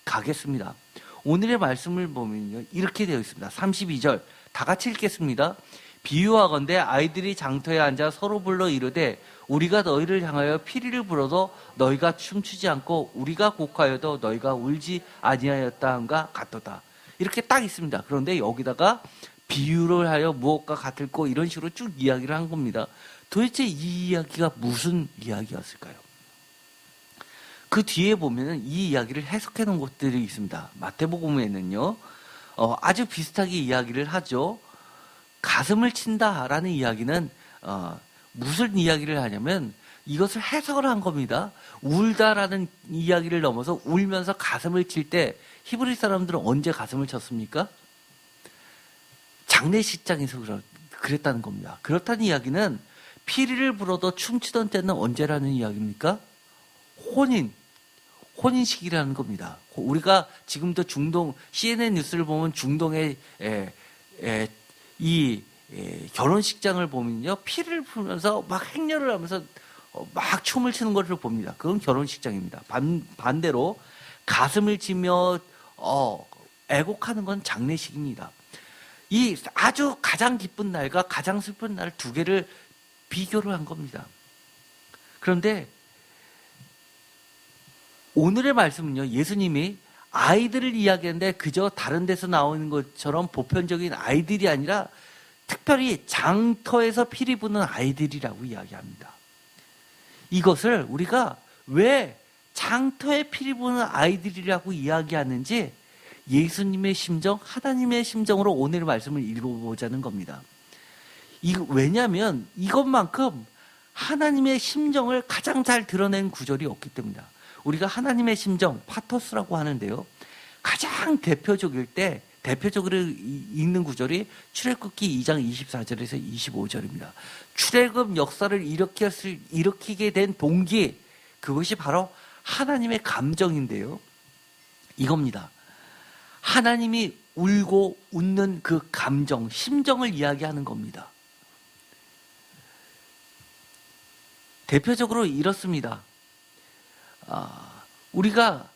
[SPEAKER 1] 가겠습니다. 오늘의 말씀을 보면요, 이렇게 되어 있습니다. 32절 다 같이 읽겠습니다. 비유하건대 아이들이 장터에 앉아 서로 불러 이르되 우리가 너희를 향하여 피리를 불어도 너희가 춤추지 않고 우리가 곡하여도 너희가 울지 아니하였다 함과 같도다. 이렇게 딱 있습니다. 그런데 여기다가 비유를 하여 무엇과 같을꼬 이런 식으로 쭉 이야기를 한 겁니다. 도대체 이 이야기가 무슨 이야기였을까요? 그 뒤에 보면은 이 이야기를 해석해 놓은 곳들이 있습니다. 마태복음에는요, 아주 비슷하게 이야기를 하죠. 가슴을 친다라는 이야기는 무슨 이야기를 하냐면 이것을 해석을 한 겁니다. 울다라는 이야기를 넘어서 울면서 가슴을 칠 때 히브리 사람들은 언제 가슴을 쳤습니까? 장례식장에서 그랬다는 겁니다. 그렇다는 이야기는 피리를 불어도 춤추던 때는 언제라는 이야기입니까? 혼인식이라는 겁니다. 우리가 지금도 중동, CNN 뉴스를 보면 중동의 결혼식장을 보면요, 피를 불면서 막 행렬을 하면서 막 춤을 추는 것을 봅니다. 그건 결혼식장입니다. 반대로 가슴을 치며 애곡하는 건 장례식입니다. 이 아주 가장 기쁜 날과 가장 슬픈 날 두 개를 비교를 한 겁니다. 그런데 오늘의 말씀은요, 예수님이 아이들을 이야기하는데 그저 다른 데서 나오는 것처럼 보편적인 아이들이 아니라 특별히 장터에서 피리 부는 아이들이라고 이야기합니다. 이것을 우리가 왜 장터에 피리 부는 아이들이라고 이야기하는지 예수님의 심정, 하나님의 심정으로 오늘의 말씀을 읽어보자는 겁니다. 왜냐하면 이것만큼 하나님의 심정을 가장 잘 드러낸 구절이 없기 때문이다. 우리가 하나님의 심정, 파토스라고 하는데요, 가장 대표적으로 읽는 구절이 출애굽기 2장 24절에서 25절입니다. 출애굽 역사를 일으키게 된 동기, 그것이 바로 하나님의 감정인데요, 이겁니다. 하나님이 울고 웃는 그 감정, 심정을 이야기하는 겁니다. 대표적으로 이렇습니다. 우리가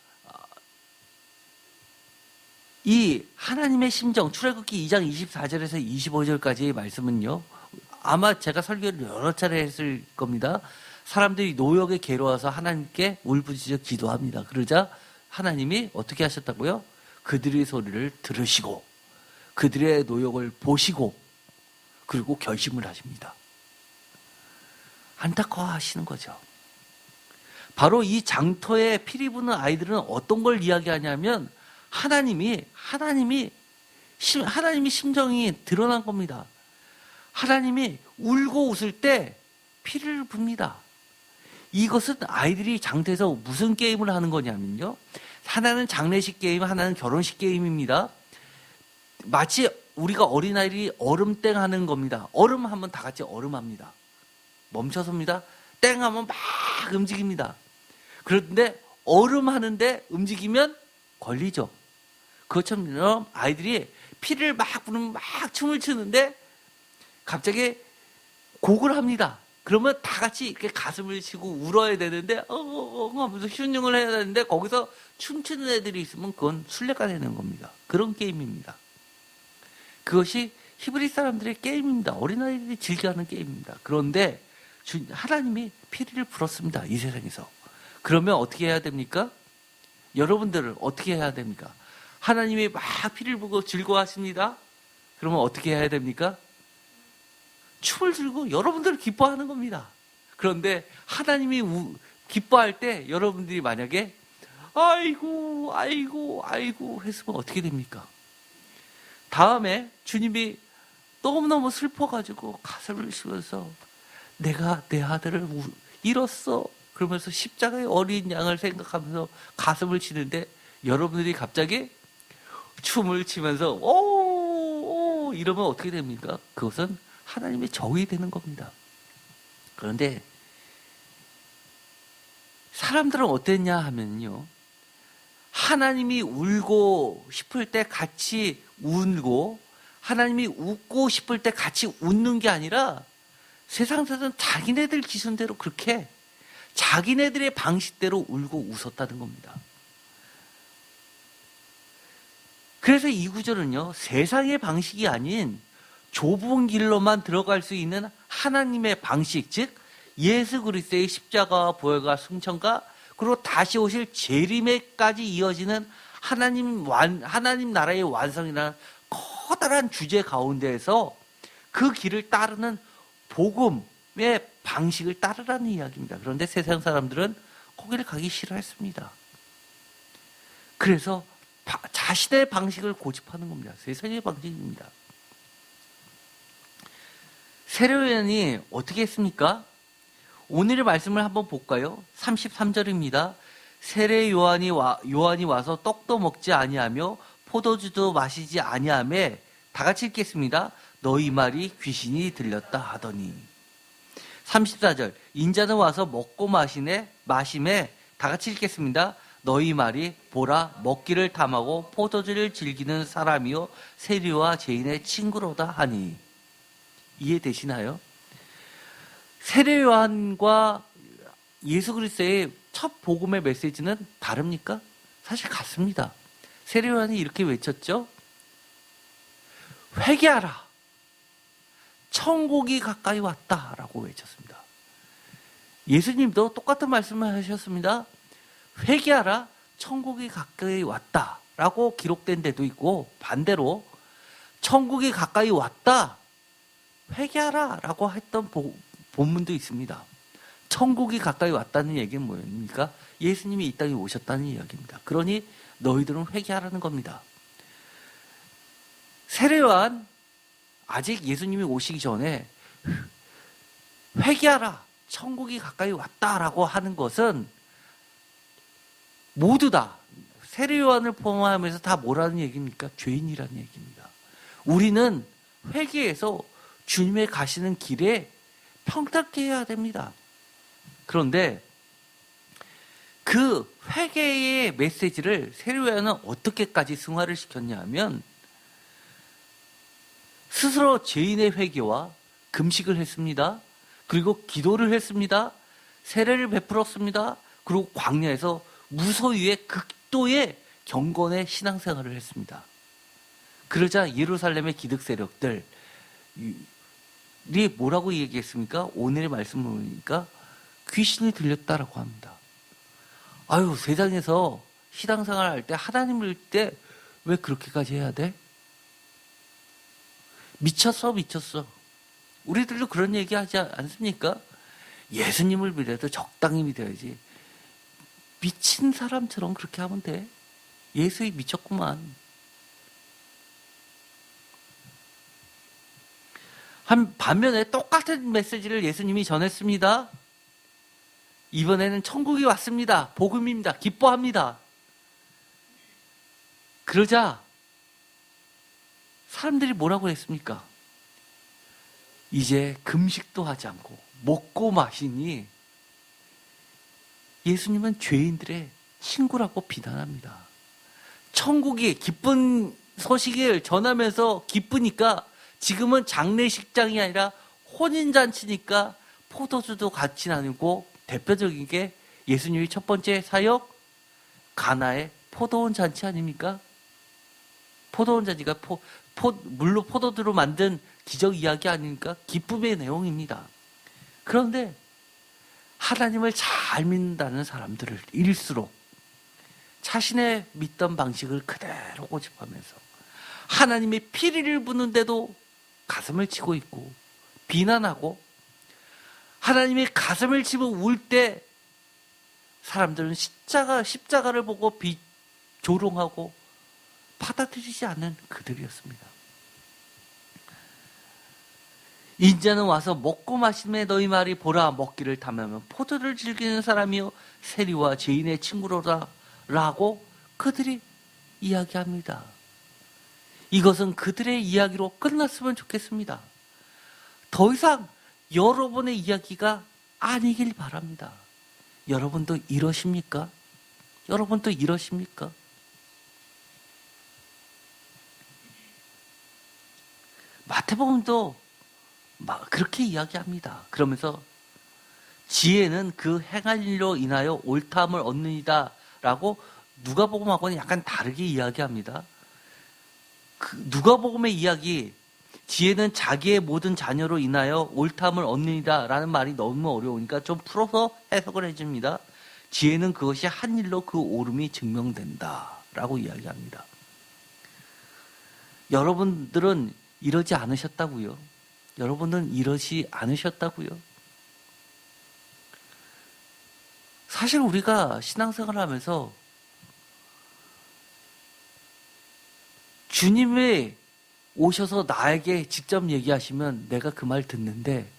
[SPEAKER 1] 이 하나님의 심정, 출애굽기 2장 24절에서 25절까지의 말씀은요, 아마 제가 설교를 여러 차례 했을 겁니다. 사람들이 노역에 괴로워서 하나님께 울부짖어 기도합니다. 그러자 하나님이 어떻게 하셨다고요? 그들의 소리를 들으시고 그들의 노역을 보시고 그리고 결심을 하십니다. 안타까워하시는 거죠. 바로 이 장터에 피리 부는 아이들은 어떤 걸 이야기하냐면 하나님이 심정이 드러난 겁니다. 하나님이 울고 웃을 때 피를 붑니다. 이것은 아이들이 장터에서 무슨 게임을 하는 거냐면요, 하나는 장례식 게임, 하나는 결혼식 게임입니다. 마치 우리가 어린아이들이 얼음땡 하는 겁니다. 얼음 하면 다 같이 얼음합니다. 멈춰섭니다. 땡 하면 막 움직입니다. 그런데 얼음 하는데 움직이면 걸리죠. 그것처럼 아이들이 피를 막 부르면 막 춤을 추는데 갑자기 곡을 합니다. 그러면 다 같이 이렇게 가슴을 치고 울어야 되는데 하면서 흉흉을 해야 되는데 거기서 춤추는 애들이 있으면 그건 순례가 되는 겁니다. 그런 게임입니다. 그것이 히브리 사람들의 게임입니다. 어린아이들이 즐겨하는 게임입니다. 그런데 하나님이 피리를 불었습니다. 이 세상에서. 그러면 어떻게 해야 됩니까? 여러분들은 어떻게 해야 됩니까? 하나님이 막 피를 부고 즐거워하십니다. 그러면 어떻게 해야 됩니까? 춤을 추고 여러분들을 기뻐하는 겁니다. 그런데 하나님이 기뻐할 때 여러분들이 만약에 아이고 했으면 어떻게 됩니까? 다음에 주님이 너무너무 슬퍼가지고 가슴을 치면서 내가 내 아들을 잃었어 그러면서 십자가의 어린 양을 생각하면서 가슴을 치는데 여러분들이 갑자기 춤을 치면서 오 이러면 어떻게 됩니까? 그것은 하나님의 적이 되는 겁니다. 그런데 사람들은 어땠냐 하면요, 하나님이 울고 싶을 때 같이 울고 하나님이 웃고 싶을 때 같이 웃는 게 아니라 세상 사람은 자기네들 기준대로 그렇게 자기네들의 방식대로 울고 웃었다는 겁니다. 그래서 이 구절은요, 세상의 방식이 아닌 좁은 길로만 들어갈 수 있는 하나님의 방식, 즉 예수 그리스도의 십자가와 부활과 승천과 그리고 다시 오실 재림에까지 이어지는 하나님 나라의 완성이라는 커다란 주제 가운데에서 그 길을 따르는 복음, 방식을 따르라는 이야기입니다. 그런데 세상 사람들은 거기를 가기 싫어했습니다. 그래서 자신의 방식을 고집하는 겁니다. 세상의 방식입니다. 세례요한이 어떻게 했습니까? 오늘의 말씀을 한번 볼까요? 33절입니다. 세례 요한이 와서 떡도 먹지 아니하며 포도주도 마시지 아니하매 다 같이 읽겠습니다. 너희 말이 귀신이 들렸다 하더니. 34절 인자는 와서 먹고 마심에 다 같이 읽겠습니다. 너희 말이 보라 먹기를 탐하고 포도주를 즐기는 사람이요 세리와 죄인의 친구로다 하니. 이해되시나요? 세례 요한과 예수 그리스도의 첫 복음의 메시지는 다릅니까? 사실 같습니다. 세례 요한이 이렇게 외쳤죠. 회개하라. 천국이 가까이 왔다라고 외쳤습니다. 예수님도 똑같은 말씀을 하셨습니다. 회개하라. 천국이 가까이 왔다라고 기록된 데도 있고 반대로 천국이 가까이 왔다. 회개하라 라고 했던 본문도 있습니다. 천국이 가까이 왔다는 얘기는 뭐입니까? 예수님이 이 땅에 오셨다는 이야기입니다. 그러니 너희들은 회개하라는 겁니다. 세례요한 아직 예수님이 오시기 전에 회개하라 천국이 가까이 왔다라고 하는 것은 모두 다 세례요한을 포함하면서 다 뭐라는 얘기입니까? 죄인이라는 얘기입니다. 우리는 회개해서 주님의 가시는 길에 평탄케 해야 됩니다. 그런데 그 회개의 메시지를 세례요한은 어떻게까지 승화를 시켰냐 하면 스스로 죄인의 회개와 금식을 했습니다. 그리고 기도를 했습니다. 세례를 베풀었습니다. 그리고 광야에서 무소유의 극도의 경건의 신앙생활을 했습니다. 그러자 예루살렘의 기득 세력들이 뭐라고 얘기했습니까? 오늘의 말씀을 보니까 귀신이 들렸다라고 합니다. 아유, 세상에서 신앙생활 할 때 하나님을 때 왜 그렇게까지 해야 돼? 미쳤어. 우리들도 그런 얘기 하지 않습니까? 예수님을 믿어도 적당히 믿어야지. 미친 사람처럼 그렇게 하면 돼. 예수이 미쳤구만. 반면에 똑같은 메시지를 예수님이 전했습니다. 이번에는 천국이 왔습니다. 복음입니다. 기뻐합니다. 그러자 사람들이 뭐라고 했습니까? 이제 금식도 하지 않고 먹고 마시니 예수님은 죄인들의 친구라고 비난합니다. 천국이 기쁜 소식을 전하면서 기쁘니까 지금은 장례식장이 아니라 혼인잔치니까 포도주도 같이 나누고 대표적인 게 예수님의 첫 번째 사역 가나의 포도원 잔치 아닙니까? 포도원 잔치가 물로 포도주로 만든 기적 이야기 아닙니까? 기쁨의 내용입니다. 그런데 하나님을 잘 믿는다는 사람들을 일수록 자신의 믿던 방식을 그대로 고집하면서 하나님의 피리를 부는데도 가슴을 치고 있고 비난하고 하나님의 가슴을 치고 울 때 사람들은 십자가를 보고 조롱하고 받아들이지 않는 그들이었습니다. 인자는 와서 먹고 마심에 너희 말이 보라 먹기를 탐하면 포도를 즐기는 사람이요 세리와 죄인의 친구로다 라고 그들이 이야기합니다. 이것은 그들의 이야기로 끝났으면 좋겠습니다. 더 이상 여러분의 이야기가 아니길 바랍니다. 여러분도 이러십니까? 여러분도 이러십니까? 마태복음도 그렇게 이야기합니다. 그러면서 지혜는 그 행한 일로 인하여 옳다함을 얻느니라 라고 누가복음하고는 약간 다르게 이야기합니다. 누가복음의 이야기 지혜는 자기의 모든 자녀로 인하여 옳다함을 얻느니라 라는 말이 너무 어려우니까 좀 풀어서 해석을 해줍니다. 지혜는 그것이 한 일로 그 옳음이 증명된다 라고 이야기합니다. 여러분들은 이러지 않으셨다고요? 여러분은 이러지 않으셨다고요? 사실 우리가 신앙생활을 하면서 주님이 오셔서 나에게 직접 얘기하시면 내가 그 말 듣는데,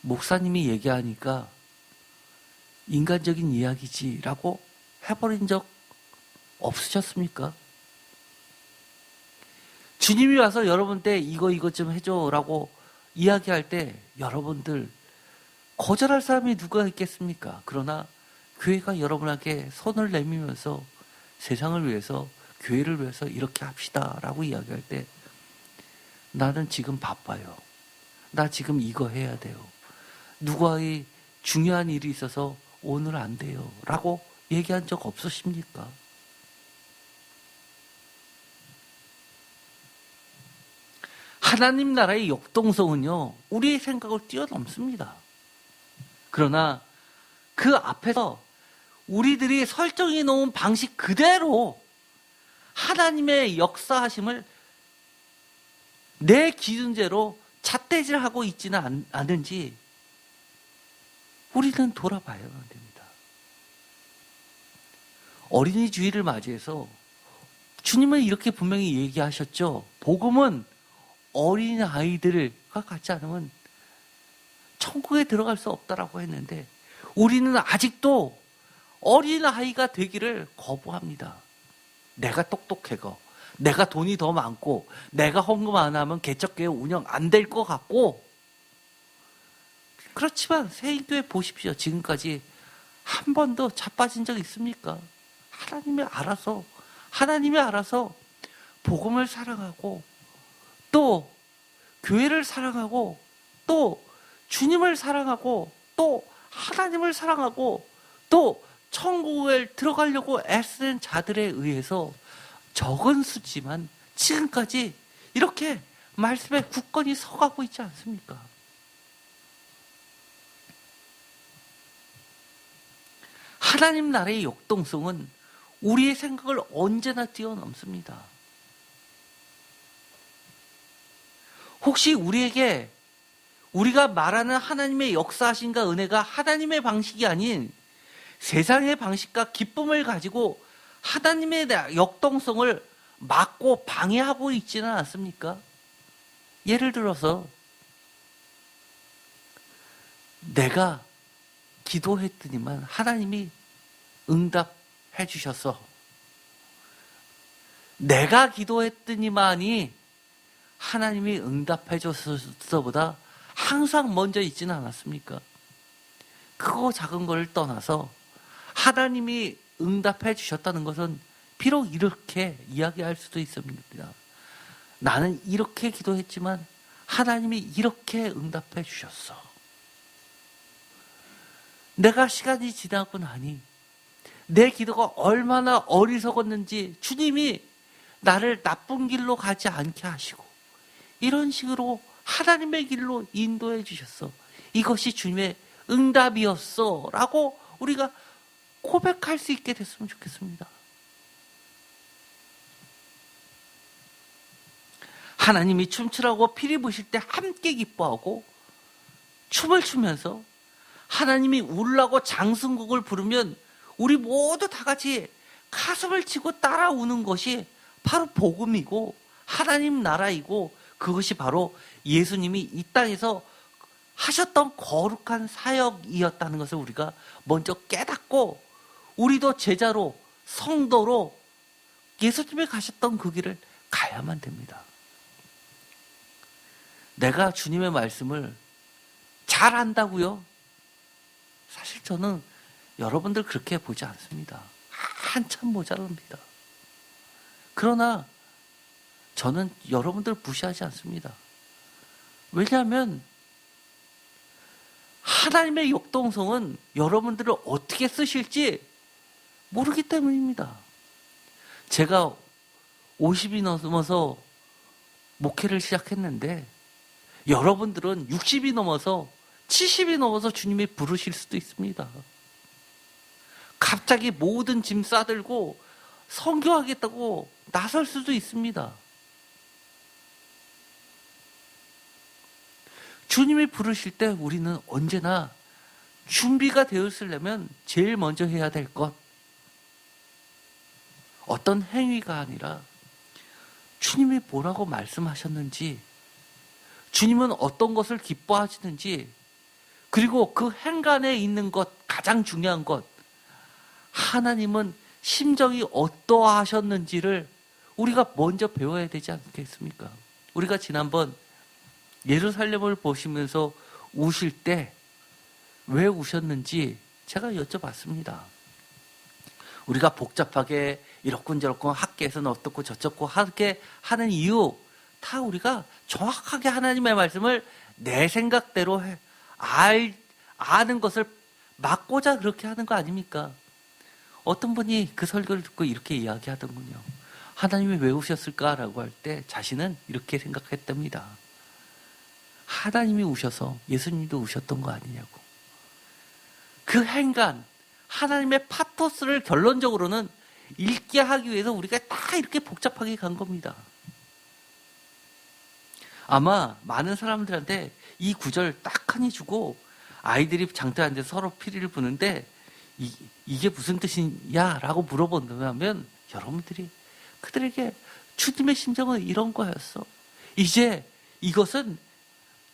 [SPEAKER 1] 목사님이 얘기하니까 인간적인 이야기지라고 해버린 적 없으셨습니까? 주님이 와서 여러분한테 이거 좀 해줘라고 이야기할 때 여러분들 거절할 사람이 누가 있겠습니까? 그러나 교회가 여러분에게 손을 내밀면서 세상을 위해서, 교회를 위해서 이렇게 합시다라고 이야기할 때, 나는 지금 바빠요. 나 지금 이거 해야 돼요. 누구의 중요한 일이 있어서 오늘 안 돼요. 라고 얘기한 적 없으십니까? 하나님 나라의 역동성은요, 우리의 생각을 뛰어넘습니다. 그러나 그 앞에서 우리들이 설정해 놓은 방식 그대로 하나님의 역사하심을 내 기준대로 잣대질하고 있지는 않은지 우리는 돌아봐야 됩니다. 어린이 주일을 맞이해서 주님은 이렇게 분명히 얘기하셨죠. 복음은 어린 아이들과 같지 않으면 천국에 들어갈 수 없다라고 했는데, 우리는 아직도 어린 아이가 되기를 거부합니다. 내가 똑똑해고, 내가 돈이 더 많고, 내가 헌금 안 하면 개척교회 운영 안 될 것 같고. 그렇지만 새인교회 보십시오. 지금까지 한 번도 자빠진 적 있습니까? 하나님이 알아서 복음을 사랑하고, 또 교회를 사랑하고, 또 주님을 사랑하고, 또 하나님을 사랑하고, 또 천국에 들어가려고 애쓰는 자들에 의해서 적은 수지만 지금까지 이렇게 말씀에 굳건히 서가고 있지 않습니까? 하나님 나라의 역동성은 우리의 생각을 언제나 뛰어넘습니다. 혹시 우리가 말하는 하나님의 역사하심과 은혜가 하나님의 방식이 아닌 세상의 방식과 기쁨을 가지고 하나님의 역동성을 막고 방해하고 있지는 않습니까? 예를 들어서 내가 기도했더니만 하나님이 응답해 주셔서, 내가 기도했더니만이 하나님이 응답해 줬어보다 항상 먼저 있지는 않았습니까? 크고 작은 걸 떠나서 하나님이 응답해 주셨다는 것은 비록 이렇게 이야기할 수도 있습니다. 나는 이렇게 기도했지만 하나님이 이렇게 응답해 주셨어. 내가 시간이 지나고 나니 내 기도가 얼마나 어리석었는지 주님이 나를 나쁜 길로 가지 않게 하시고 이런 식으로 하나님의 길로 인도해 주셨어. 이것이 주님의 응답이었어 라고 우리가 고백할 수 있게 됐으면 좋겠습니다. 하나님이 춤추라고 피리 부실 때 함께 기뻐하고 춤을 추면서 하나님이 울라고 장승곡을 부르면 우리 모두 다 같이 가슴을 치고 따라 우는 것이 바로 복음이고 하나님 나라이고, 그것이 바로 예수님이 이 땅에서 하셨던 거룩한 사역이었다는 것을 우리가 먼저 깨닫고 우리도 제자로, 성도로 예수님이 가셨던 그 길을 가야만 됩니다. 내가 주님의 말씀을 잘 안다고요? 사실 저는 여러분들 그렇게 보지 않습니다. 한참 모자랍니다. 그러나 저는 여러분들 무시하지 않습니다. 왜냐하면 하나님의 역동성은 여러분들을 어떻게 쓰실지 모르기 때문입니다. 제가 50이 넘어서 목회를 시작했는데 여러분들은 60이 넘어서 70이 넘어서 주님이 부르실 수도 있습니다. 갑자기 모든 짐 싸들고 선교하겠다고 나설 수도 있습니다. 주님이 부르실 때 우리는 언제나 준비가 되었으려면 제일 먼저 해야 될 것, 어떤 행위가 아니라 주님이 뭐라고 말씀하셨는지, 주님은 어떤 것을 기뻐하시는지, 그리고 그 행간에 있는 것, 가장 중요한 것, 하나님은 심정이 어떠하셨는지를 우리가 먼저 배워야 되지 않겠습니까? 우리가 지난번 예루살렘을 보시면서 우실 때 왜 우셨는지 제가 여쭤봤습니다. 우리가 복잡하게 이렇군저렇군 학계에서는 어떻고 저쩌고 하게 하는 이유, 다 우리가 정확하게 하나님의 말씀을 내 생각대로 아는 것을 막고자 그렇게 하는 거 아닙니까? 어떤 분이 그 설교를 듣고 이렇게 이야기하더군요. 하나님이 왜 우셨을까라고 할 때 자신은 이렇게 생각했답니다. 하나님이 우셔서 예수님도 우셨던 거 아니냐고. 그 행간, 하나님의 파토스를 결론적으로는 읽게 하기 위해서 우리가 다 이렇게 복잡하게 간 겁니다. 아마 많은 사람들한테 이 구절 딱하니 주고 아이들이 장터에 앉아서 서로 피리를 부는데 이게 무슨 뜻이냐 라고 물어본다면 여러분들이 그들에게 주님의 심정은 이런 거였어. 이제 이것은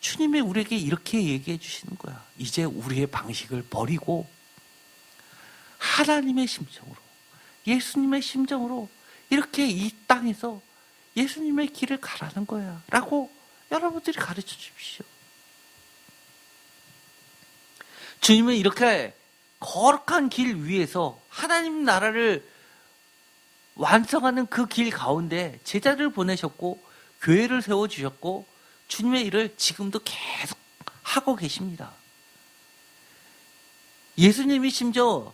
[SPEAKER 1] 주님이 우리에게 이렇게 얘기해 주시는 거야. 이제 우리의 방식을 버리고 하나님의 심정으로, 예수님의 심정으로 이렇게 이 땅에서 예수님의 길을 가라는 거야 라고 여러분들이 가르쳐 주십시오. 주님은 이렇게 거룩한 길 위에서 하나님 나라를 완성하는 그 길 가운데 제자를 보내셨고 교회를 세워주셨고 주님의 일을 지금도 계속 하고 계십니다. 예수님이 심지어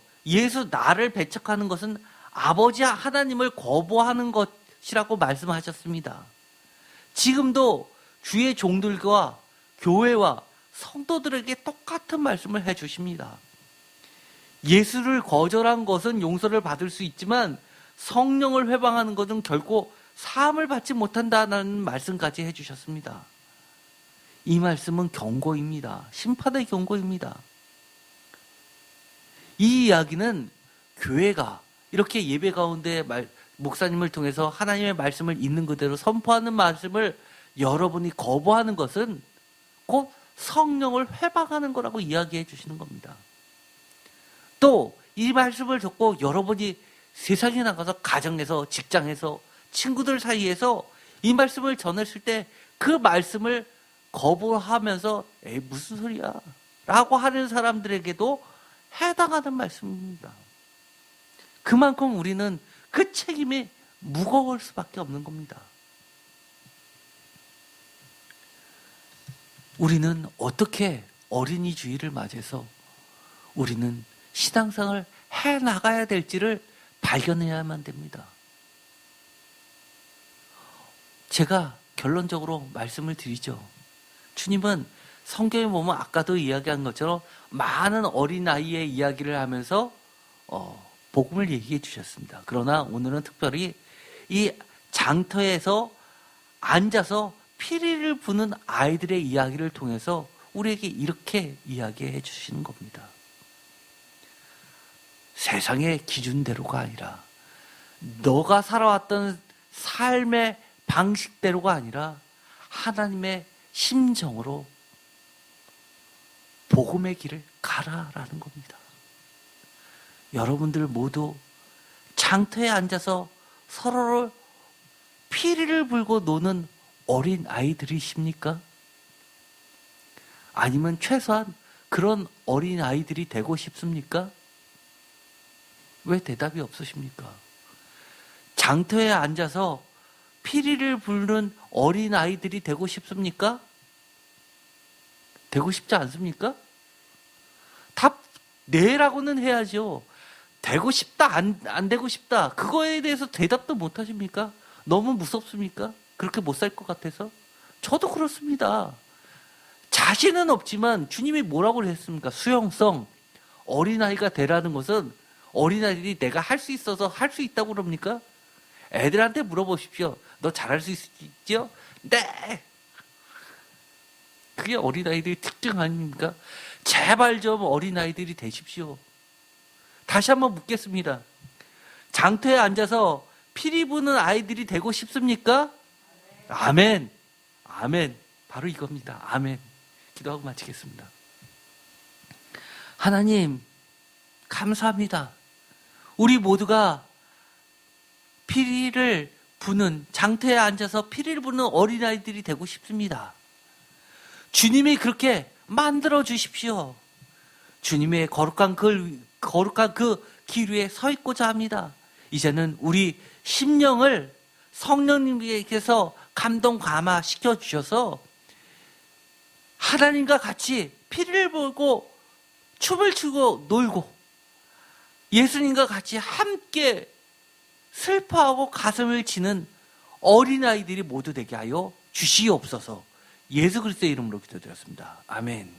[SPEAKER 1] 나를 배척하는 것은 아버지 하나님을 거부하는 것이라고 말씀하셨습니다. 지금도 주의 종들과 교회와 성도들에게 똑같은 말씀을 해주십니다. 예수를 거절한 것은 용서를 받을 수 있지만 성령을 회방하는 것은 결코 사함을 받지 못한다는 말씀까지 해주셨습니다. 이 말씀은 경고입니다. 심판의 경고입니다. 이 이야기는 교회가 이렇게 예배 가운데 목사님을 통해서 하나님의 말씀을 있는 그대로 선포하는 말씀을 여러분이 거부하는 것은 곧 성령을 회방하는 거라고 이야기해 주시는 겁니다. 또 이 말씀을 듣고 여러분이 세상에 나가서 가정에서, 직장에서, 친구들 사이에서 이 말씀을 전했을 때 그 말씀을 거부하면서 에이 무슨 소리야 라고 하는 사람들에게도 해당하는 말씀입니다. 그만큼 우리는 그 책임이 무거울 수밖에 없는 겁니다. 우리는 어떻게 어린이 주일을 맞이해서 우리는 신앙생활을 해나가야 될지를 발견해야만 됩니다. 제가 결론적으로 말씀을 드리죠. 주님은 성경에 보면 아까도 이야기한 것처럼 많은 어린아이의 이야기를 하면서 복음을 얘기해 주셨습니다. 그러나 오늘은 특별히 이 장터에서 앉아서 피리를 부는 아이들의 이야기를 통해서 우리에게 이렇게 이야기해 주시는 겁니다. 세상의 기준대로가 아니라 너가 살아왔던 삶의 방식대로가 아니라 하나님의 심정으로 복음의 길을 가라라는 겁니다. 여러분들 모두 장터에 앉아서 서로를 피리를 불고 노는 어린 아이들이십니까? 아니면 최소한 그런 어린 아이들이 되고 싶습니까? 왜 대답이 없으십니까? 장터에 앉아서 피리를 부는 어린 아이들이 되고 싶습니까? 되고 싶지 않습니까? 답 네라고는 해야죠. 되고 싶다, 안 되고 싶다. 그거에 대해서 대답도 못 하십니까? 너무 무섭습니까? 그렇게 못 살 것 같아서? 저도 그렇습니다. 자신은 없지만 주님이 뭐라고 했습니까? 수용성, 어린아이가 되라는 것은 어린아이들이 내가 할 수 있어서 할 수 있다고 그럽니까? 애들한테 물어보십시오. 너 잘할 수 있죠? 네! 그게 어린아이들의 특징 아닙니까? 제발 좀 어린아이들이 되십시오. 다시 한번 묻겠습니다. 장터에 앉아서 피리 부는 아이들이 되고 싶습니까? 아멘. 아멘. 바로 이겁니다. 아멘. 기도하고 마치겠습니다. 하나님, 감사합니다. 우리 모두가 피리를 부는, 장터에 앉아서 피리를 부는 어린아이들이 되고 싶습니다. 주님이 그렇게 만들어 주십시오. 주님의 거룩한 그 길 위에 서 있고자 합니다. 이제는 우리 심령을 성령님께서 감동 감화시켜 주셔서 하나님과 같이 피리를 불고 춤을 추고 놀고 예수님과 같이 함께 슬퍼하고 가슴을 치는 어린아이들이 모두 되게 하여 주시옵소서. 예수 그리스도의 이름으로 기도드렸습니다. 아멘.